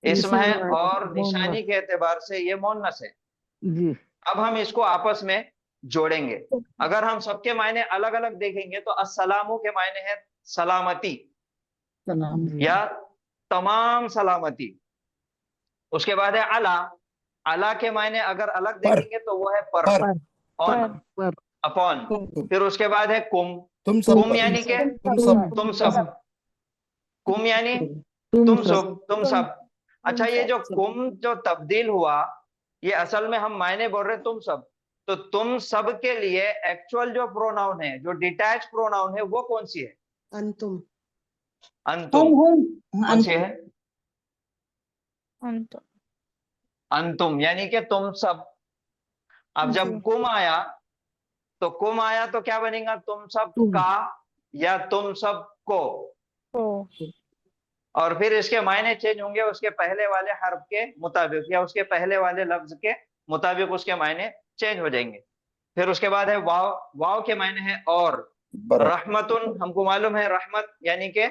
इसम है, और निशानी के एतबार से ये मुअन्नस है। जी। अब हम इसको आपस में जोड़ेंगे। अगर हम सबके मायने अलग अलग देखेंगे तो अस्सलामु के मायने है सलामती या तमाम सलामती। उसके बाद है अला, अला के मायने अगर अलग देखेंगे तो वो है पर, ऑन, अपॉन। फिर उसके बाद है कुम, तुम सब, कुम यानी के तुम सब, तुम सब, कुम यानी तुम सब। अच्छा, ये जो कुम जो तब्दील हुआ, ये असल में हम मायने बोल रहे तुम सब, तो तुम सब के लिए एक्चुअल जो प्रोनाउन है, जो डिटैच प्रोनाउन है, वो कौन सी है? अंतुम। अंतुम। कौन सी है? अंतुम यानी कि तुम सब। अब जब कुम आया तो कुम आया तो क्या बनेगा? तुम सब का या तुम सब को। और फिर इसके मायने चेंज होंगे उसके पहले वाले हर्फ के मुताबिक या उसके पहले वाले लफ्ज के मुताबिक उसके मायने चेंज हो जाएंगे। फिर उसके बाद है वाव, वाव के मायने है और। रहमतुन हमको मालूम है, रहमत यानी के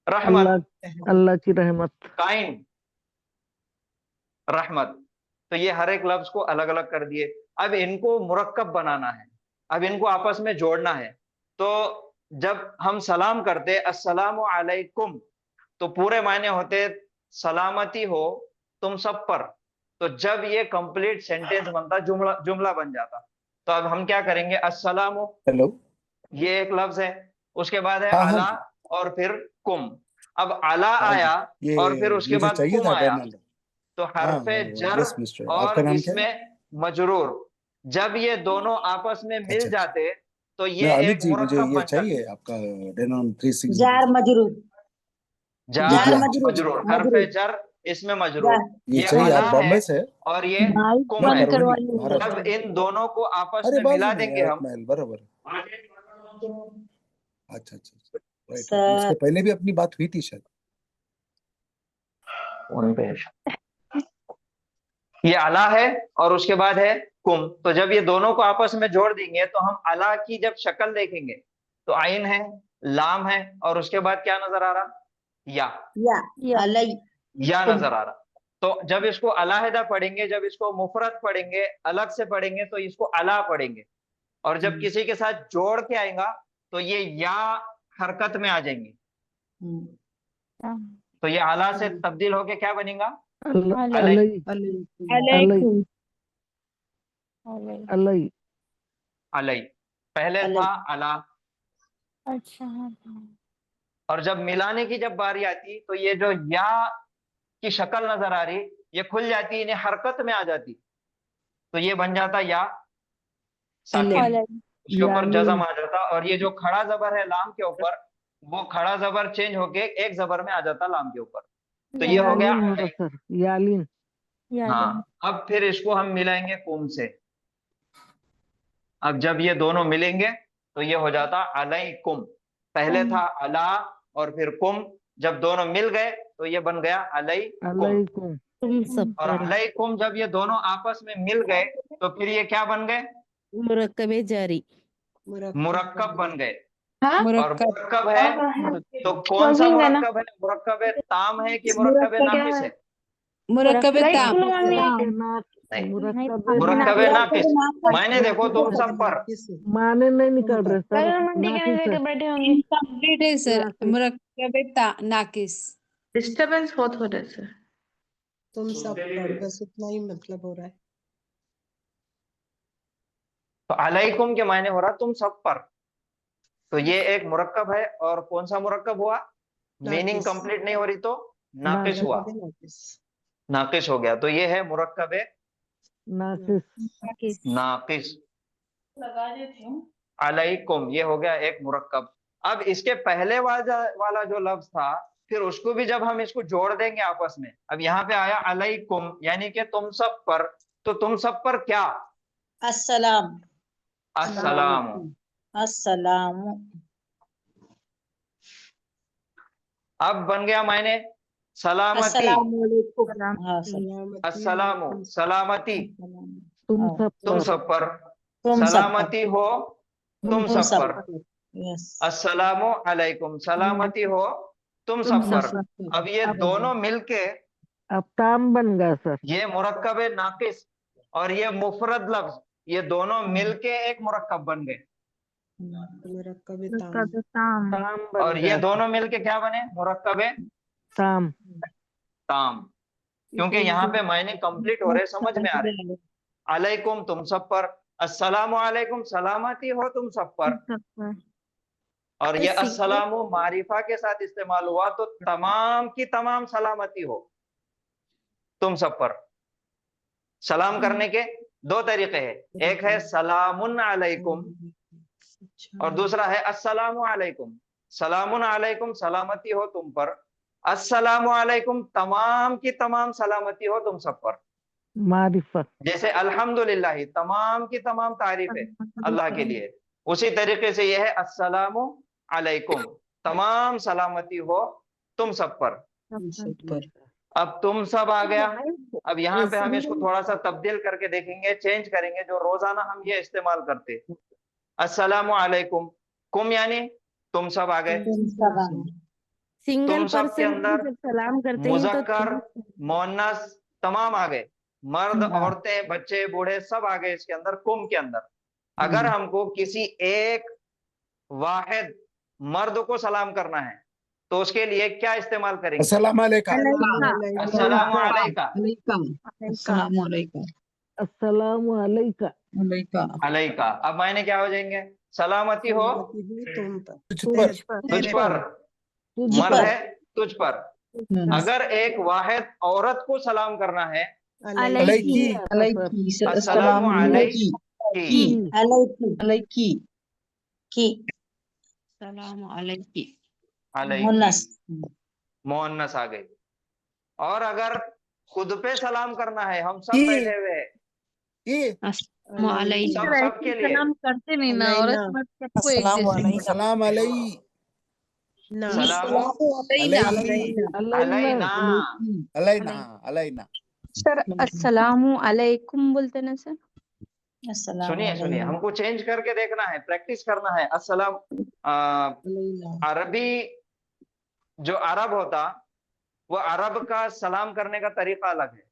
रहमत, अल्लाह की रहमत, काइंड, रहमत। तो ये हर एक लफ्ज को अलग अलग कर दिए। अब इनको मुरक्कब बनाना है, अब इनको आपस में जोड़ना है। तो जब हम सलाम करते अस्सलामु अलैकुम, तो पूरे मायने होते सलामती हो तुम सब पर। तो जब ये कंप्लीट सेंटेंस बनता, जुमला बन जाता। तो अब हम क्या करेंगे? अस्सलामु, हेलो, ये एक लफ्ज है, उसके बाद है हाँ, अला और फिर कुम। अब अला आया और फिर उसके बाद चाहिए कुम था आया, डोनाल्ड। तो हरफे जर यस मिस्टर, और आपका नाम क्या है? इसमें मजरूर, जब ये दोनों आपस में मिल जाते तो ये अमित एक जी, मुझे मुरक्कब ये बन चाहिए जाते। आपका डेनॉन 360। जार मजरूर, जार मजरूर, मजरूर, हरफे जर इसमें मजरूर, ये ये चाहिए। अला आप बॉम्बे है से? और ये कुम है। जब इन दोनों को आपस अरे में बाजू मिला में देंगे हम, महल बराबर। अच्छा, राइट। इसके पहले भी अपनी बात हुई थी शायद। ये अला है और उसके बाद है कुम। तो जब ये दोनों को आपस में जोड़ देंगे तो हम अला की जब शक्ल देखेंगे तो आइन है, लाम है, और उसके बाद क्या नजर आ रहा? या नजर आ रहा। तो जब इसको अलाहिदा पढ़ेंगे, जब इसको मुफरत पढ़ेंगे, अलग से पढ़ेंगे, तो इसको अला पढ़ेंगे। और जब किसी के साथ जोड़ के आएगा तो ये या हरकत में आ जाएंगी। तो ये अला से तब्दील होके क्या बनेगा? अलई पहले था अला, अच्छा और जब मिलाने की जब बारी आती तो ये जो या की शक्ल नजर आ रही ये खुल जाती, इन्हें हरकत में आ जाती, तो ये बन जाता या साकिन, इसके ऊपर जज़म आ जाता, और ये जो खड़ा जबर है लाम के ऊपर, वो खड़ा जबर चेंज होके एक जबर में आ जाता लाम के ऊपर, तो ये हो गया यालीन। हाँ। अब फिर इसको हम मिलाएंगे कुम से। अब जब ये दोनों मिलेंगे तो ये हो जाता अलैकुम। पहले था अला और फिर कुम, जब दोनों मिल गए तो ये बन गया अलैकुम। तुम सब और पर अलैकुम जब ये दोनों आपस में मिल गए तो फिर ये क्या बन गए? मुरक्कबे जारी, मुरक्कब बन गए। हाँ? और मुरक्कब है तो कौन सा मुरक्कब है? मुरक्कब है ताम है कि मुरक्कब है नाकिस है? मुरक्कब ताम। मुरक्कब है नाकिस। मायने देखो तुम सब पर, माने नहीं निकल रहे सर, इनकम्प्लीट है सर, मुरक्कब नाकिस। डिस्टरबेंस बहुत हो रहा है सर। तुम सब पर, बस उतना ही मतलब हो रहा है। तो अलैकुम के मायने हो रहा तुम सब पर, तो ये एक मुरक्कब है। और कौन सा मुरक्कब हुआ? मीनिंग कंप्लीट नहीं हो रही तो नाकिस हुआ, नाकिस हो गया, तो ये है मुरक्कब नाकिस। अलैकुम ये हो गया एक मुरक्कब। अब इसके पहले वाला जो लफ्ज था, फिर उसको भी जब हम इसको जोड़ देंगे आपस में, अब यहाँ पे आया अलैकुम यानी कि तुम सब पर, तो तुम सब पर क्या? अस्सलाम, अस्सलाम। अस्सलाम, अब बन गया मायने सलामती, अस्सलामु सलामती, तुम सब पर सलामती हो, तुम सब पर अस्सलामु अलैकुम, सलामती हो तुम सब पर। अब ये दोनों मिलके अब ताम बन गया सर। ये मुरक्कब नाकिस और ये मुफरद लफ्ज, ये दोनों मिलके एक मुरक्कब बन गए, और ये दोनों मिलके क्या बने? मुरक्कब ताम। ताम, क्योंकि यहाँ पे मायने कंप्लीट हो रहे, समझ में आ रहे। अलैकुम तुम सब पर, अस्सलामु अलैकुम सलामती हो तुम सब पर, और ये अस्सलामु मारिफा के साथ इस्तेमाल हुआ तो तमाम की तमाम सलामती हो तुम सब पर। सलाम करने के दो तरीके हैं, एक है सलामुन अलैकुम और दूसरा है अस्सलामु अलैकुम। सलामुन अलैकुम सलामती हो तुम पर, अस्सलामु अलैकुम तमाम की तमाम सलामती हो तुम सब पर। मारिफत जैसे अल्हम्दुलिल्लाह तमाम की तमाम तारीफ है अल्लाह के लिए, उसी तरीके से यह है अस्सलामु अलैकुम तमाम सलामती हो तुम सब पर। अब तुम सब आ गया। अब यहाँ पे हम इसको थोड़ा सा तब्दील करके देखेंगे, चेंज करेंगे, जो रोजाना हम ये इस्तेमाल करते। अस्सलामु अलैकुम, कुम यानी तुम सब आ गए, सिंगल तुम सब के अंदर जब सलाम करते हैं मुजक्कर मोन्नस तमाम आ गए, मर्द औरतें बच्चे बूढ़े सब आ गए इसके अंदर, कुम के अंदर। अगर हमको किसी एक वाहिद मर्द को सलाम करना है तो उसके लिए क्या इस्तेमाल करेंगे? अस्सलाम अलैका, अस्सलामु अलैका, अस्सलामु अलैका, अलैका। अब मायने क्या हो जाएंगे? सलामती हो तुझ पर, मर्द है तुझ पर। अगर एक वाहिद औरत को सलाम करना है, अस्सलामु अलैकी, मोहन्नस आ गई। और अगर खुद पे सलाम करना है, हम सब बैठे हुए हैं, सबके लिए सलाम करते नहीं ना, औरत मर्द सबको एक जैसे। सलाम अलैहि, अलैना। सर अस्सलामु अलैकुम बोलते ना सर। सुनिए हमको चेंज करके देखना है, प्रैक्टिस करना है। अस्सलाम अरबी जो अरब होता, वो अरब का सलाम करने का तरीका अलग है।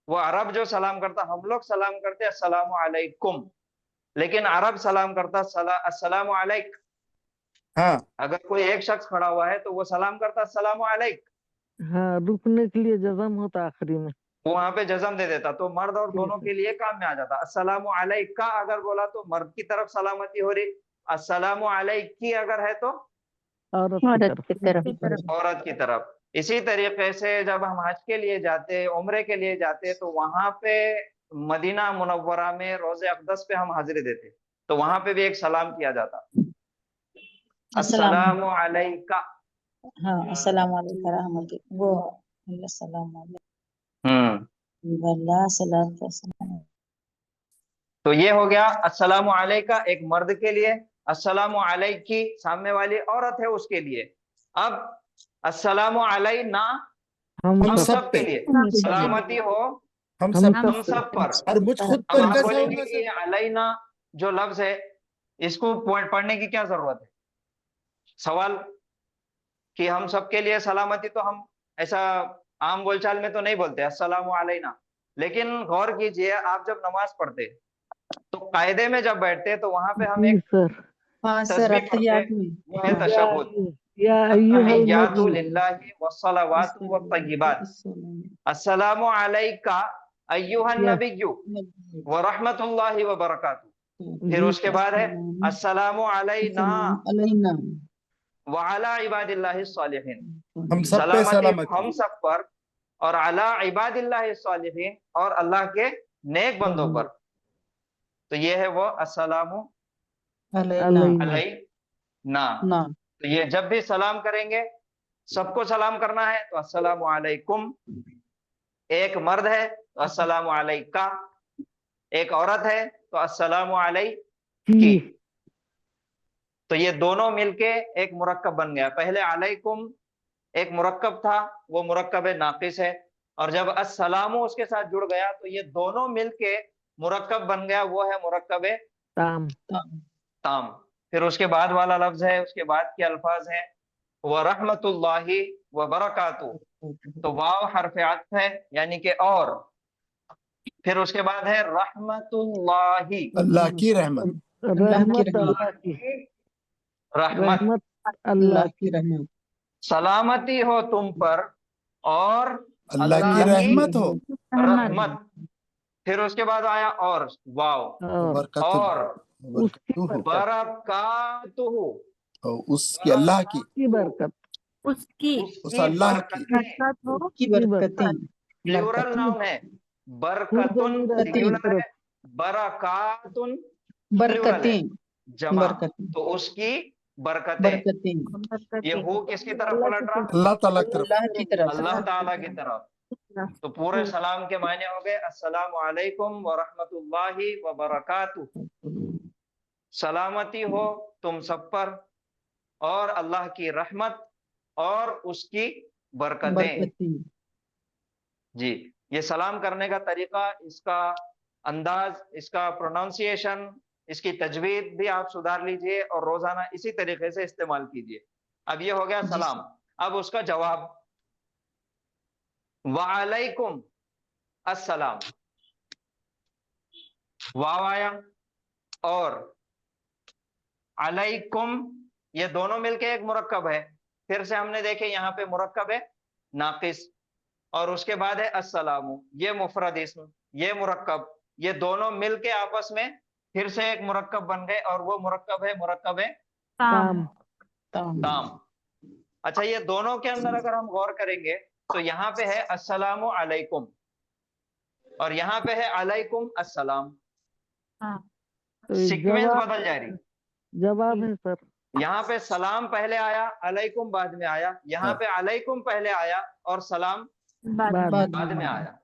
वो अरब जो सलाम करता, हम लोग सलाम करते अस्सलामु अलैकुम, लेकिन अरब सलाम करता अस्सलामु अलैक। हाँ। अगर कोई एक शख्स खड़ा हुआ है तो वो सलाम करता अस्सलामु अलैक, हाँ, रुकने के लिए जज़म होता आखिरी में। वो वहां पे जज़म दे देता, तो मर्द और जी दोनों सर। के लिए काम में आ जाता। अस्सलामु अलैका अगर बोला तो मर्द की तरफ सलामती हो रही, अस्सलामु अलैकी अगर है तो औरत की औरत तरफ। की तरफ। औरत की तरफ। इसी तरीके से जब हम हज के लिए जाते, उम्रे के लिए जाते, तो वहां पे मदीना मुनव्वरा में रोजे अक़दस पे हम हाजिरी देते, तो वहां पे भी एक सलाम किया जाता, अस्सलामु अलैका। हाँ, अस्सलाम वालेकुम रहमतुल्लाह, वो अस्सलाम वालेकुम। तो ये हो गया अस्सलामु अलैका एक मर्द के लिए, अस्सलामु अलैकी सामने वाली औरत है उसके लिए। अब अस्सलामु अलैना हम सब के लिए सलामती हो हम सब पर। और मुझ खुद अब पर आप कैसा बोलेंगे होगा कि ये अलैना जो लफ्ज है इसको पढ़ने की क्या जरूरत है? सवाल कि हम सब के लिए सलामती तो हम ऐसा आम बोलचाल में तो नहीं बोलते अस्सलामु अलैना, लेकिन गौर कीजिए आप जब नमाज पढ़ते तो कायदे में जब बैठते तो वहां पे हम जी एक सर। हाँ सर, तस्बीह अत्तहियात पढ़ते, में। वो है तशहुद, या अय्युहल अत्तहियातु नबी। लिल्लाहि वस्सलावातु वत्तय्यिबात, अस्सलामु अलैका अय्युहन यस। नबिय्यु व रहमतुल्लाहि व बरकातुहू। फिर जी उसके बाद है अस्सलामु अलैना अलैना व अला इबादिल्लाहि सालिहीन, हम सब पे सलामती। हम सब पर और अला इबादिल्लाहि सालिहीन और अल्लाह के नेक बंदों पर। तो ये है वो अस्सलामु अलैना अलैना। ना। तो ये जब भी सलाम करेंगे सबको सलाम करना है तो अस्सलामु अलैकुम, एक मर्द है तो अस्सलामु अलैका, एक औरत है तो अस्सलामु अलैकी। तो ये दोनों मिलके एक मुरक्कब बन गया। पहले अलैकुम एक मुरक्कब था, वो मुरक्कब नाकिस है, और जब अस्सलामु उसके साथ जुड़ गया तो ये दोनों मिलके मुरक्कब बन गया, वो है मुरक्कब ताम। ताम। फिर उसके बाद वाला लफ्ज है, उसके बाद के अल्फाज हैं व रहमतुल्लाहि व बरकातु, तो वाव हर्फ अत्फ है यानी कि और। फिर उसके बाद है रहमतुल्लाहि, अल्लाह की रहमत। रहमत अल्लाह की, रहमत अल्लाह की। रहमत, सलामती हो तुम पर और अल्लाह की रहमत हो, रहमत। फिर उसके बाद आया और वाव और बरकातुहू, उसकी अल्लाह की बरकत, उस अल्लाह की बरकतें, प्लूरल नाउन है, बरकतुन सिंगुलर है, बरकातुन प्लूरल है जमा, तो उसकी बरकतें। ये हु किसकी तरफ पलट रहा? अल्लाह ताला की तरफ। अल्लाह ताला की तरफ। तो पूरे सलाम के मायने हो गए अस्सलामु अलैकुम व रहमतुल्लाहि व बरकातुहू, सलामती हो तुम सब पर और अल्लाह की रहमत और उसकी बरकतें। जी, ये सलाम करने का तरीका, इसका अंदाज, इसका प्रोनाउंसिएशन, इसकी तजवीद भी आप सुधार लीजिए और रोजाना इसी तरीके से इस्तेमाल कीजिए। अब ये हो गया सलाम। अब उसका जवाब वालेकुम अस्सलाम, वाव आया और अलैकुम, ये दोनों मिलके एक मुरक्कब है। फिर से हमने देखे यहाँ पे मुरक्कब है नाकिस, और उसके बाद है अस्सलामु, ये मुफरद इस्म, ये मुरक्कब, ये दोनों मिलके आपस में फिर से एक मुरक्कब बन गए और वो मुरक्कब है ताम। अच्छा, ये दोनों के अंदर अगर हम गौर करेंगे तो यहाँ पे है अस्सलामु अलैकुम और यहाँ पे है अलैकुम अस्सलाम, सीक्वेंस बदल जा रही। जवाब है सर, यहाँ पे सलाम पहले आया, अलैकुम बाद में आया, यहाँ पे अलैकुम पहले आया और सलाम बाद में आया।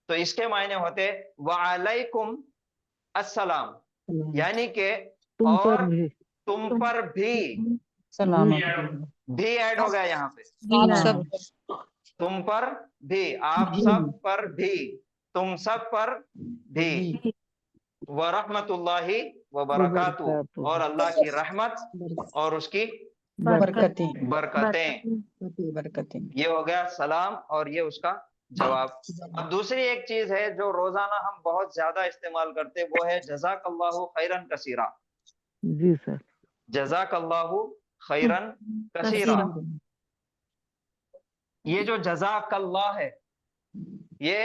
तो इसके मायने होते वालेकुम अस्सलाम, यानी कि और तुम पर भी, सलाम भी ऐड हो गया यहाँ पे, तुम पर भी, आप सब पर भी, तुम सब पर भी, व रहमतुल्लाहि व बरकातुहू, और अल्लाह की रहमत और उसकी बरकतें। ये हो गया सलाम और ये उसका जवाब। अब दूसरी एक चीज है जो रोजाना हम बहुत ज्यादा इस्तेमाल करते, वो है जज़ाकल्लाहु खैरन कसीरा। जी सर। जज़ाकल्लाहु खैरन कसीरा, یہ جو جزاک اللہ ہے یہ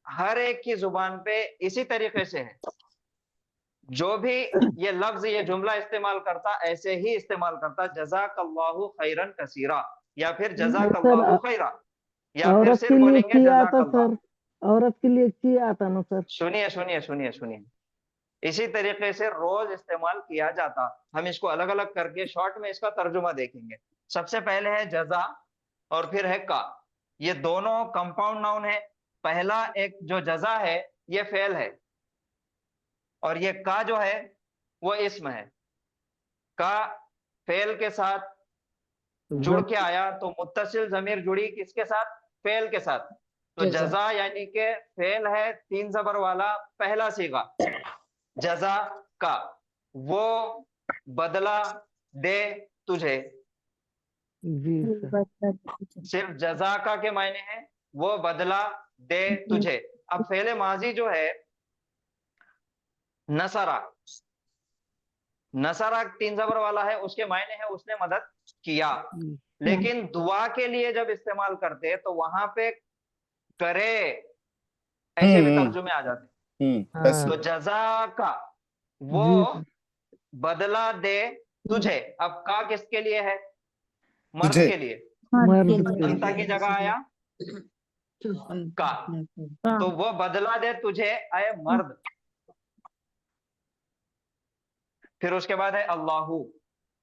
ہر ایک کی زبان پہ اسی طریقے سے ہے. جو بھی یہ لفظ یہ جملہ استعمال کرتا ایسے ہی استعمال کرتا جزاک اللہ خیرن کثیرا یا پھر جزاک اللہ خیرا یا پھر عورت صرف کے لیے بولیں گے چی جزاک آتا اللہ. سر, عورت کے لیے چی آتا نا سر. سنیے اسی طریقے سے روز استعمال کیا جاتا. ہم اس کو الگ الگ کر کے شارٹ میں اس کا ترجمہ دیکھیں گے. سب سے پہلے ہے جزا اور پھر ہے کا. یہ دونوں کمپاؤنڈ ناؤن ہے. پہلا ایک جو جزا ہے یہ فعل ہے اور یہ کا جو ہے وہ اسم ہے. کا فعل کے ساتھ جڑ کے آیا تو متصل ضمیر جڑی کس کے ساتھ؟ فعل کے ساتھ. تو جزا یعنی کہ فعل ہے 3 زبر والا پہلا صیغہ. جزا کا وہ بدلہ دے تجھے. جی صرف جزا کا کے معنی ہے وہ بدلہ دے تجھے. اب فعل ماضی جو ہے نصرہ 3 زبر والا ہے, اس کے معنی ہے اس نے مدد کیا. لیکن دعا کے لیے جب استعمال کرتے تو وہاں پہ کرے ایسے بھی ترجمے آ جاتے. تو جزا کا وہ بدلہ دے تجھے. اب کا کس کے لیے ہے؟ مرد کے لیے. انتا کی جگہ آیا کا. تو وہ بدلہ دے تجھے اے مرد. پھر اس کے بعد ہے اللہ.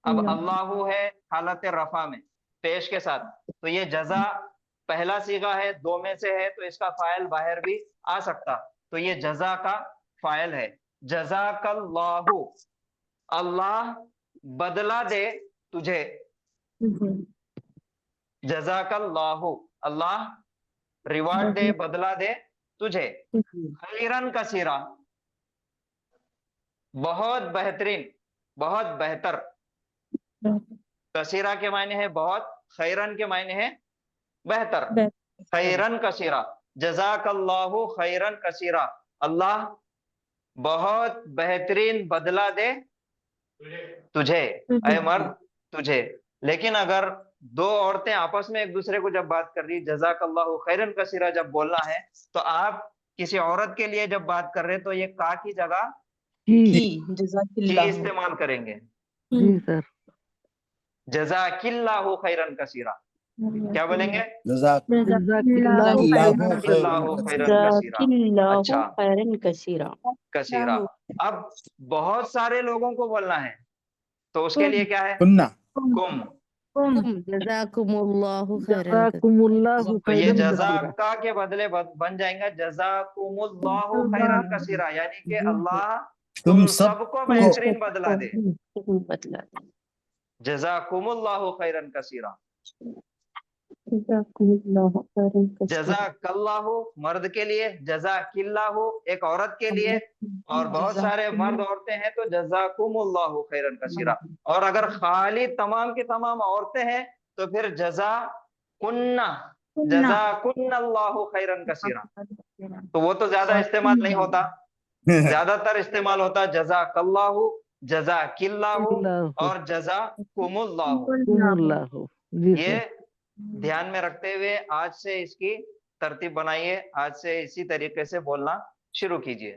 اب اللہ ہے حالت رفع میں پیش کے ساتھ. تو یہ جزا پہلا صیغہ ہے, 2 میں سے ہے تو اس کا فاعل باہر بھی آ سکتا. تو یہ جزا کا فاعل ہے. جزاک اللہ, اللہ بدلہ دے تجھے. جزاک اللہ, اللہ ریوارڈ دے بدلہ دے تجھے. خیرن کثیرا, بہت بہترین بہت بہتر. کثیرہ کے معنی ہے بہت, خیرن کے معنی ہے بہتر. خیرن کثیرا, جزاک اللہ خیرن کثیرا, اللہ بہت بہترین بدلہ دے تجھے اے مرد تجھے. لیکن اگر 2 عورتیں آپس میں ایک دوسرے کو جب بات کر رہی جزاک اللہ خیرن کثیرا جب بولنا ہے تو آپ کسی عورت کے لیے جب بات کر رہے تو یہ کا کی جگہ کی استعمال کریں گے. جی سر. جزاک اللہ خیرن کثیرا. کیا بولیں گے؟ جزاک کثیرا. اب بہت سارے لوگوں کو بولنا ہے تو اس کے لیے کیا ہے؟ کم. جزاکم اللہ خیرن. جزاکم اللہ تو یہ خیرن جزا کثیرا. کا کے بدلے بن جائیں گا جزاکم اللہ خیرن کثیرا, یعنی کہ اللہ تم سب کو بہترین بدلہ دے. جزاکم اللہ خیرن کثیرا. جزاک اللہ مرد کے لیے, جزاک اللہ ایک عورت کے لیے, اور بہت سارے مرد عورتیں ہیں تو جزاکم اللہ خیرن کثیرا. اور اگر خالی تمام کی تمام عورتیں ہیں تو پھر جزاکن اللہ خیرن کثیرا. تو وہ تو زیادہ استعمال نہیں ہوتا, زیادہ تر استعمال ہوتا جزاک اللہ, جزاک اللہ اور جزاکم اللہ. یہ دھیان میں رکھتے ہوئے آج سے اس کی ترتیب بنائیے, آج سے اسی طریقے سے بولنا شروع کیجئے.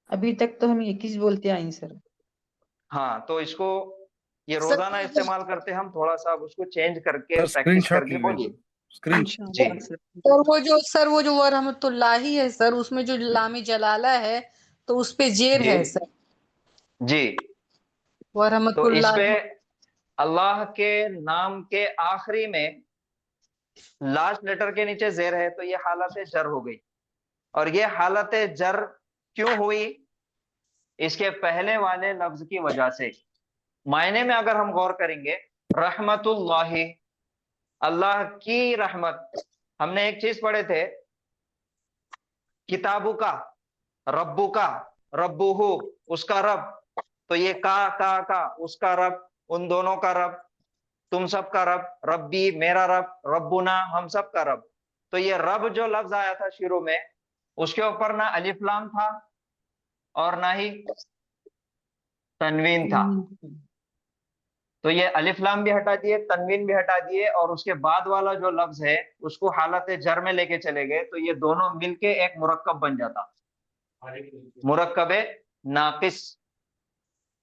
ابھی تک تو ہم ایک ہی بولتے آئیں سر. ہاں تو اس کو یہ روزانہ استعمال کرتے ہم, تھوڑا سا اس کو چینج کر کے پریکٹس کر کے بولیے. جی سر وہ جو ورحمت اللہ ہے سر, اس میں جو لام جلالہ ہے تو اس پہ زیر ہے سر. جی ورحمت تو اس اللہ پہ اللہ کے نام کے آخری میں لاسٹ لیٹر کے نیچے زیر ہے تو یہ حالت جر ہو گئی. اور یہ حالت جر کیوں ہوئی؟ اس کے پہلے والے لفظ کی وجہ سے. معنی میں اگر ہم غور کریں گے رحمت اللہ, اللہ کی رحمت. ہم نے ایک چیز پڑھے تھے کتابو کا, ربو کا, ربو اس کا رب. تو یہ کا اس کا رب, ان دونوں کا رب, تم سب کا رب, ربی میرا رب, ربنا ہم سب کا رب. تو یہ رب جو لفظ آیا تھا شروع میں اس کے اوپر نہ الف لام تھا اور نہ ہی تنوین تھا. تو یہ الف لام بھی ہٹا دیے، تنوین بھی ہٹا دیے، اور اس کے بعد والا جو لفظ ہے اس کو حالت جر میں لے کے چلے گئے، تو یہ دونوں مل کے ایک مرکب بن جاتا، مرکب ناقص.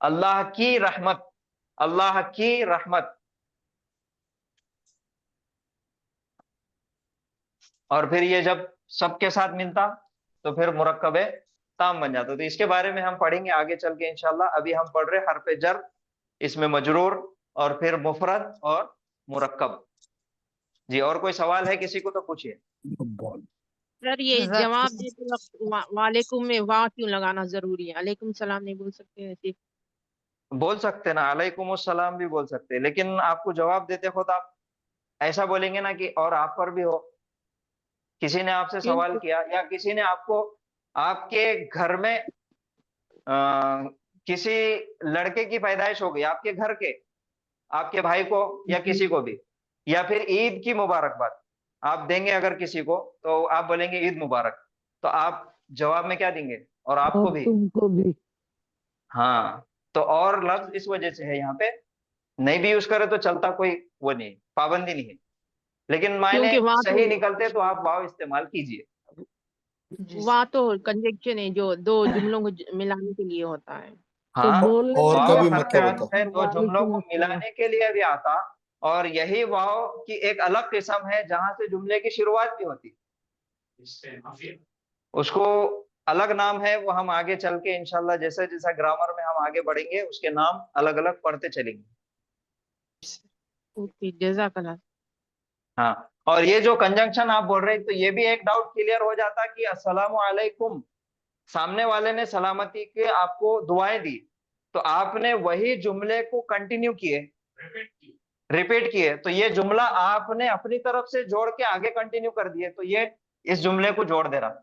اللہ کی رحمت، اللہ کی رحمت. اور پھر یہ جب سب کے ساتھ ملتا تو پھر مرکب تام بن جاتا. تو اس کے بارے میں ہم پڑھیں گے آگے چل کے انشاءاللہ. ابھی ہم پڑھ رہے حرف جر، اس میں مجرور، اور پھر مفرد اور مرکب. جی اور کوئی سوال ہے کسی کو تو پوچھئے. سر یہ جواب دیتے وقت وعلیکم میں واہ کیوں لگانا ضروری ہے؟ علیکم السلام نہیں بول سکتے ایسے؟ بول سکتے نا، علیکم السلام بھی بول سکتے، لیکن آپ کو جواب دیتے خود آپ ایسا بولیں گے نا کہ اور آپ پر بھی ہو. کسی نے آپ سے سوال کیا، یا کسی نے آپ کو آپ کے گھر میں کسی لڑکے کی پیدائش ہو گئی، آپ کے گھر کے، آپ کے بھائی کو یا کسی کو بھی، یا پھر عید کی مبارکباد آپ دیں گے اگر کسی کو، تو آپ بولیں گے عید مبارک، تو آپ جواب میں کیا دیں گے؟ اور آپ کو بھی. تم کو بھی. ہاں تو اور لفظ اس وجہ سے ہے یہاں پہ، نہیں بھی یوز کرے تو چلتا، کوئی وہ نہیں، پابندی نہیں ہے، لیکن معنی صحیح نکلتے تو آپ واو استعمال کیجئے. واہ تو کنجکشن ہے جو دو جملوں کو ملانے کے لیے ہوتا ہے. ہاں اور واو کبھی حرف مطلب عطف ہوتا ہے، دو جملوں کو ملانے کے لیے بھی آتا، اور یہی واو کی ایک الگ قسم ہے جہاں سے جملے کی شروعات بھی ہوتی، اس کو الگ نام ہے، وہ ہم آگے چل کے انشاءاللہ جیسا جیسا گرامر میں ہم آگے بڑھیں گے اس کے نام الگ الگ پڑھتے چلیں گے. جزاک اللہ. ہاں اور یہ جو کنجنکشن آپ بول رہے ہیں تو یہ بھی ایک ڈاؤٹ کلیئر ہو جاتا کہ السلام علیکم، سامنے والے نے سلامتی کے آپ کو دعائیں دی، تو آپ نے وہی جملے کو کنٹینیو کیے، ریپیٹ کیے، تو یہ جملہ آپ نے اپنی طرف سے جوڑ کے آگے کنٹینیو کر دیے، تو یہ اس جملے کو جوڑ دے رہا.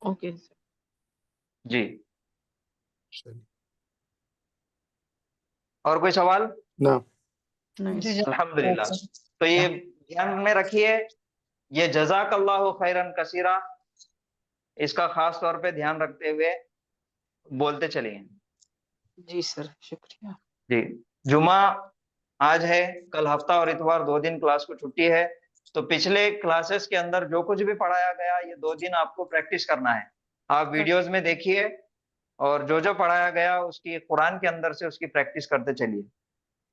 اوکے جی اور کوئی سوال؟ الحمدللہ. تو یہ دھیان میں رکھیے، یہ جزاک اللہ خیرن کثیرا، اس کا خاص طور پہ دھیان رکھتے ہوئے بولتے چلیے. جی سر شکریہ. جی جمعہ آج ہے، کل ہفتہ اور اتوار 2 دن کلاس کو چھٹی ہے، تو پچھلے کلاسز کے اندر جو کچھ بھی پڑھایا گیا یہ 2 دن آپ کو پریکٹس کرنا ہے. آپ ویڈیوز میں دیکھیے اور جو پڑھایا گیا اس کی قرآن کے اندر سے اس کی پریکٹس کرتے چلیے.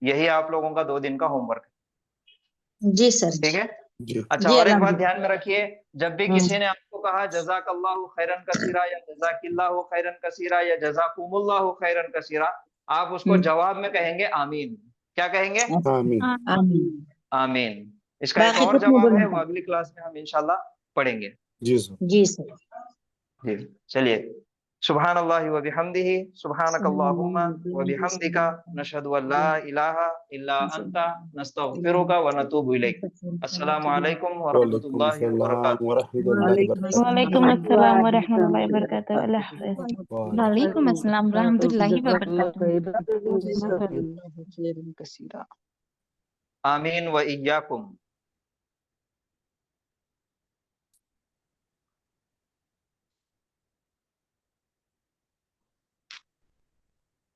یہی آپ لوگوں کا 2 دن کا ہوم ورک ہے. جی سر. ٹھیک ہے. اچھا جی اور ایک الحمد بات دھیان میں رکھیے، جب بھی کسی نے آپ کو کہا جزاک اللہ خیرن کثیرا یا جزاک اللہ خیرن کثیرا یا جزاکم اللہ خیرن کثیرا، آپ اس کو جواب میں کہیں گے آمین. کیا کہیں گے؟ آمین. آمین. اس کا ایک اور جواب ہے، وہ اگلی کلاس میں ہم انشاءاللہ پڑھیں گے. جی سر. جی سر. جی چلیے. سبحان اللہ وبحمدہ، سبحانک اللہم وبحمدک، نشہد ان لا الہ الا انت، نستغفرک ونتوب الیک. السلام علیکم ورحمۃ اللہ وبرکاتہ. وعلیکم السلام ورحمۃ اللہ وبرکاتہ. اللہ حافظ. وعلیکم السلام ورحمۃ اللہ وبرکاتہ. آمین و ایاکم.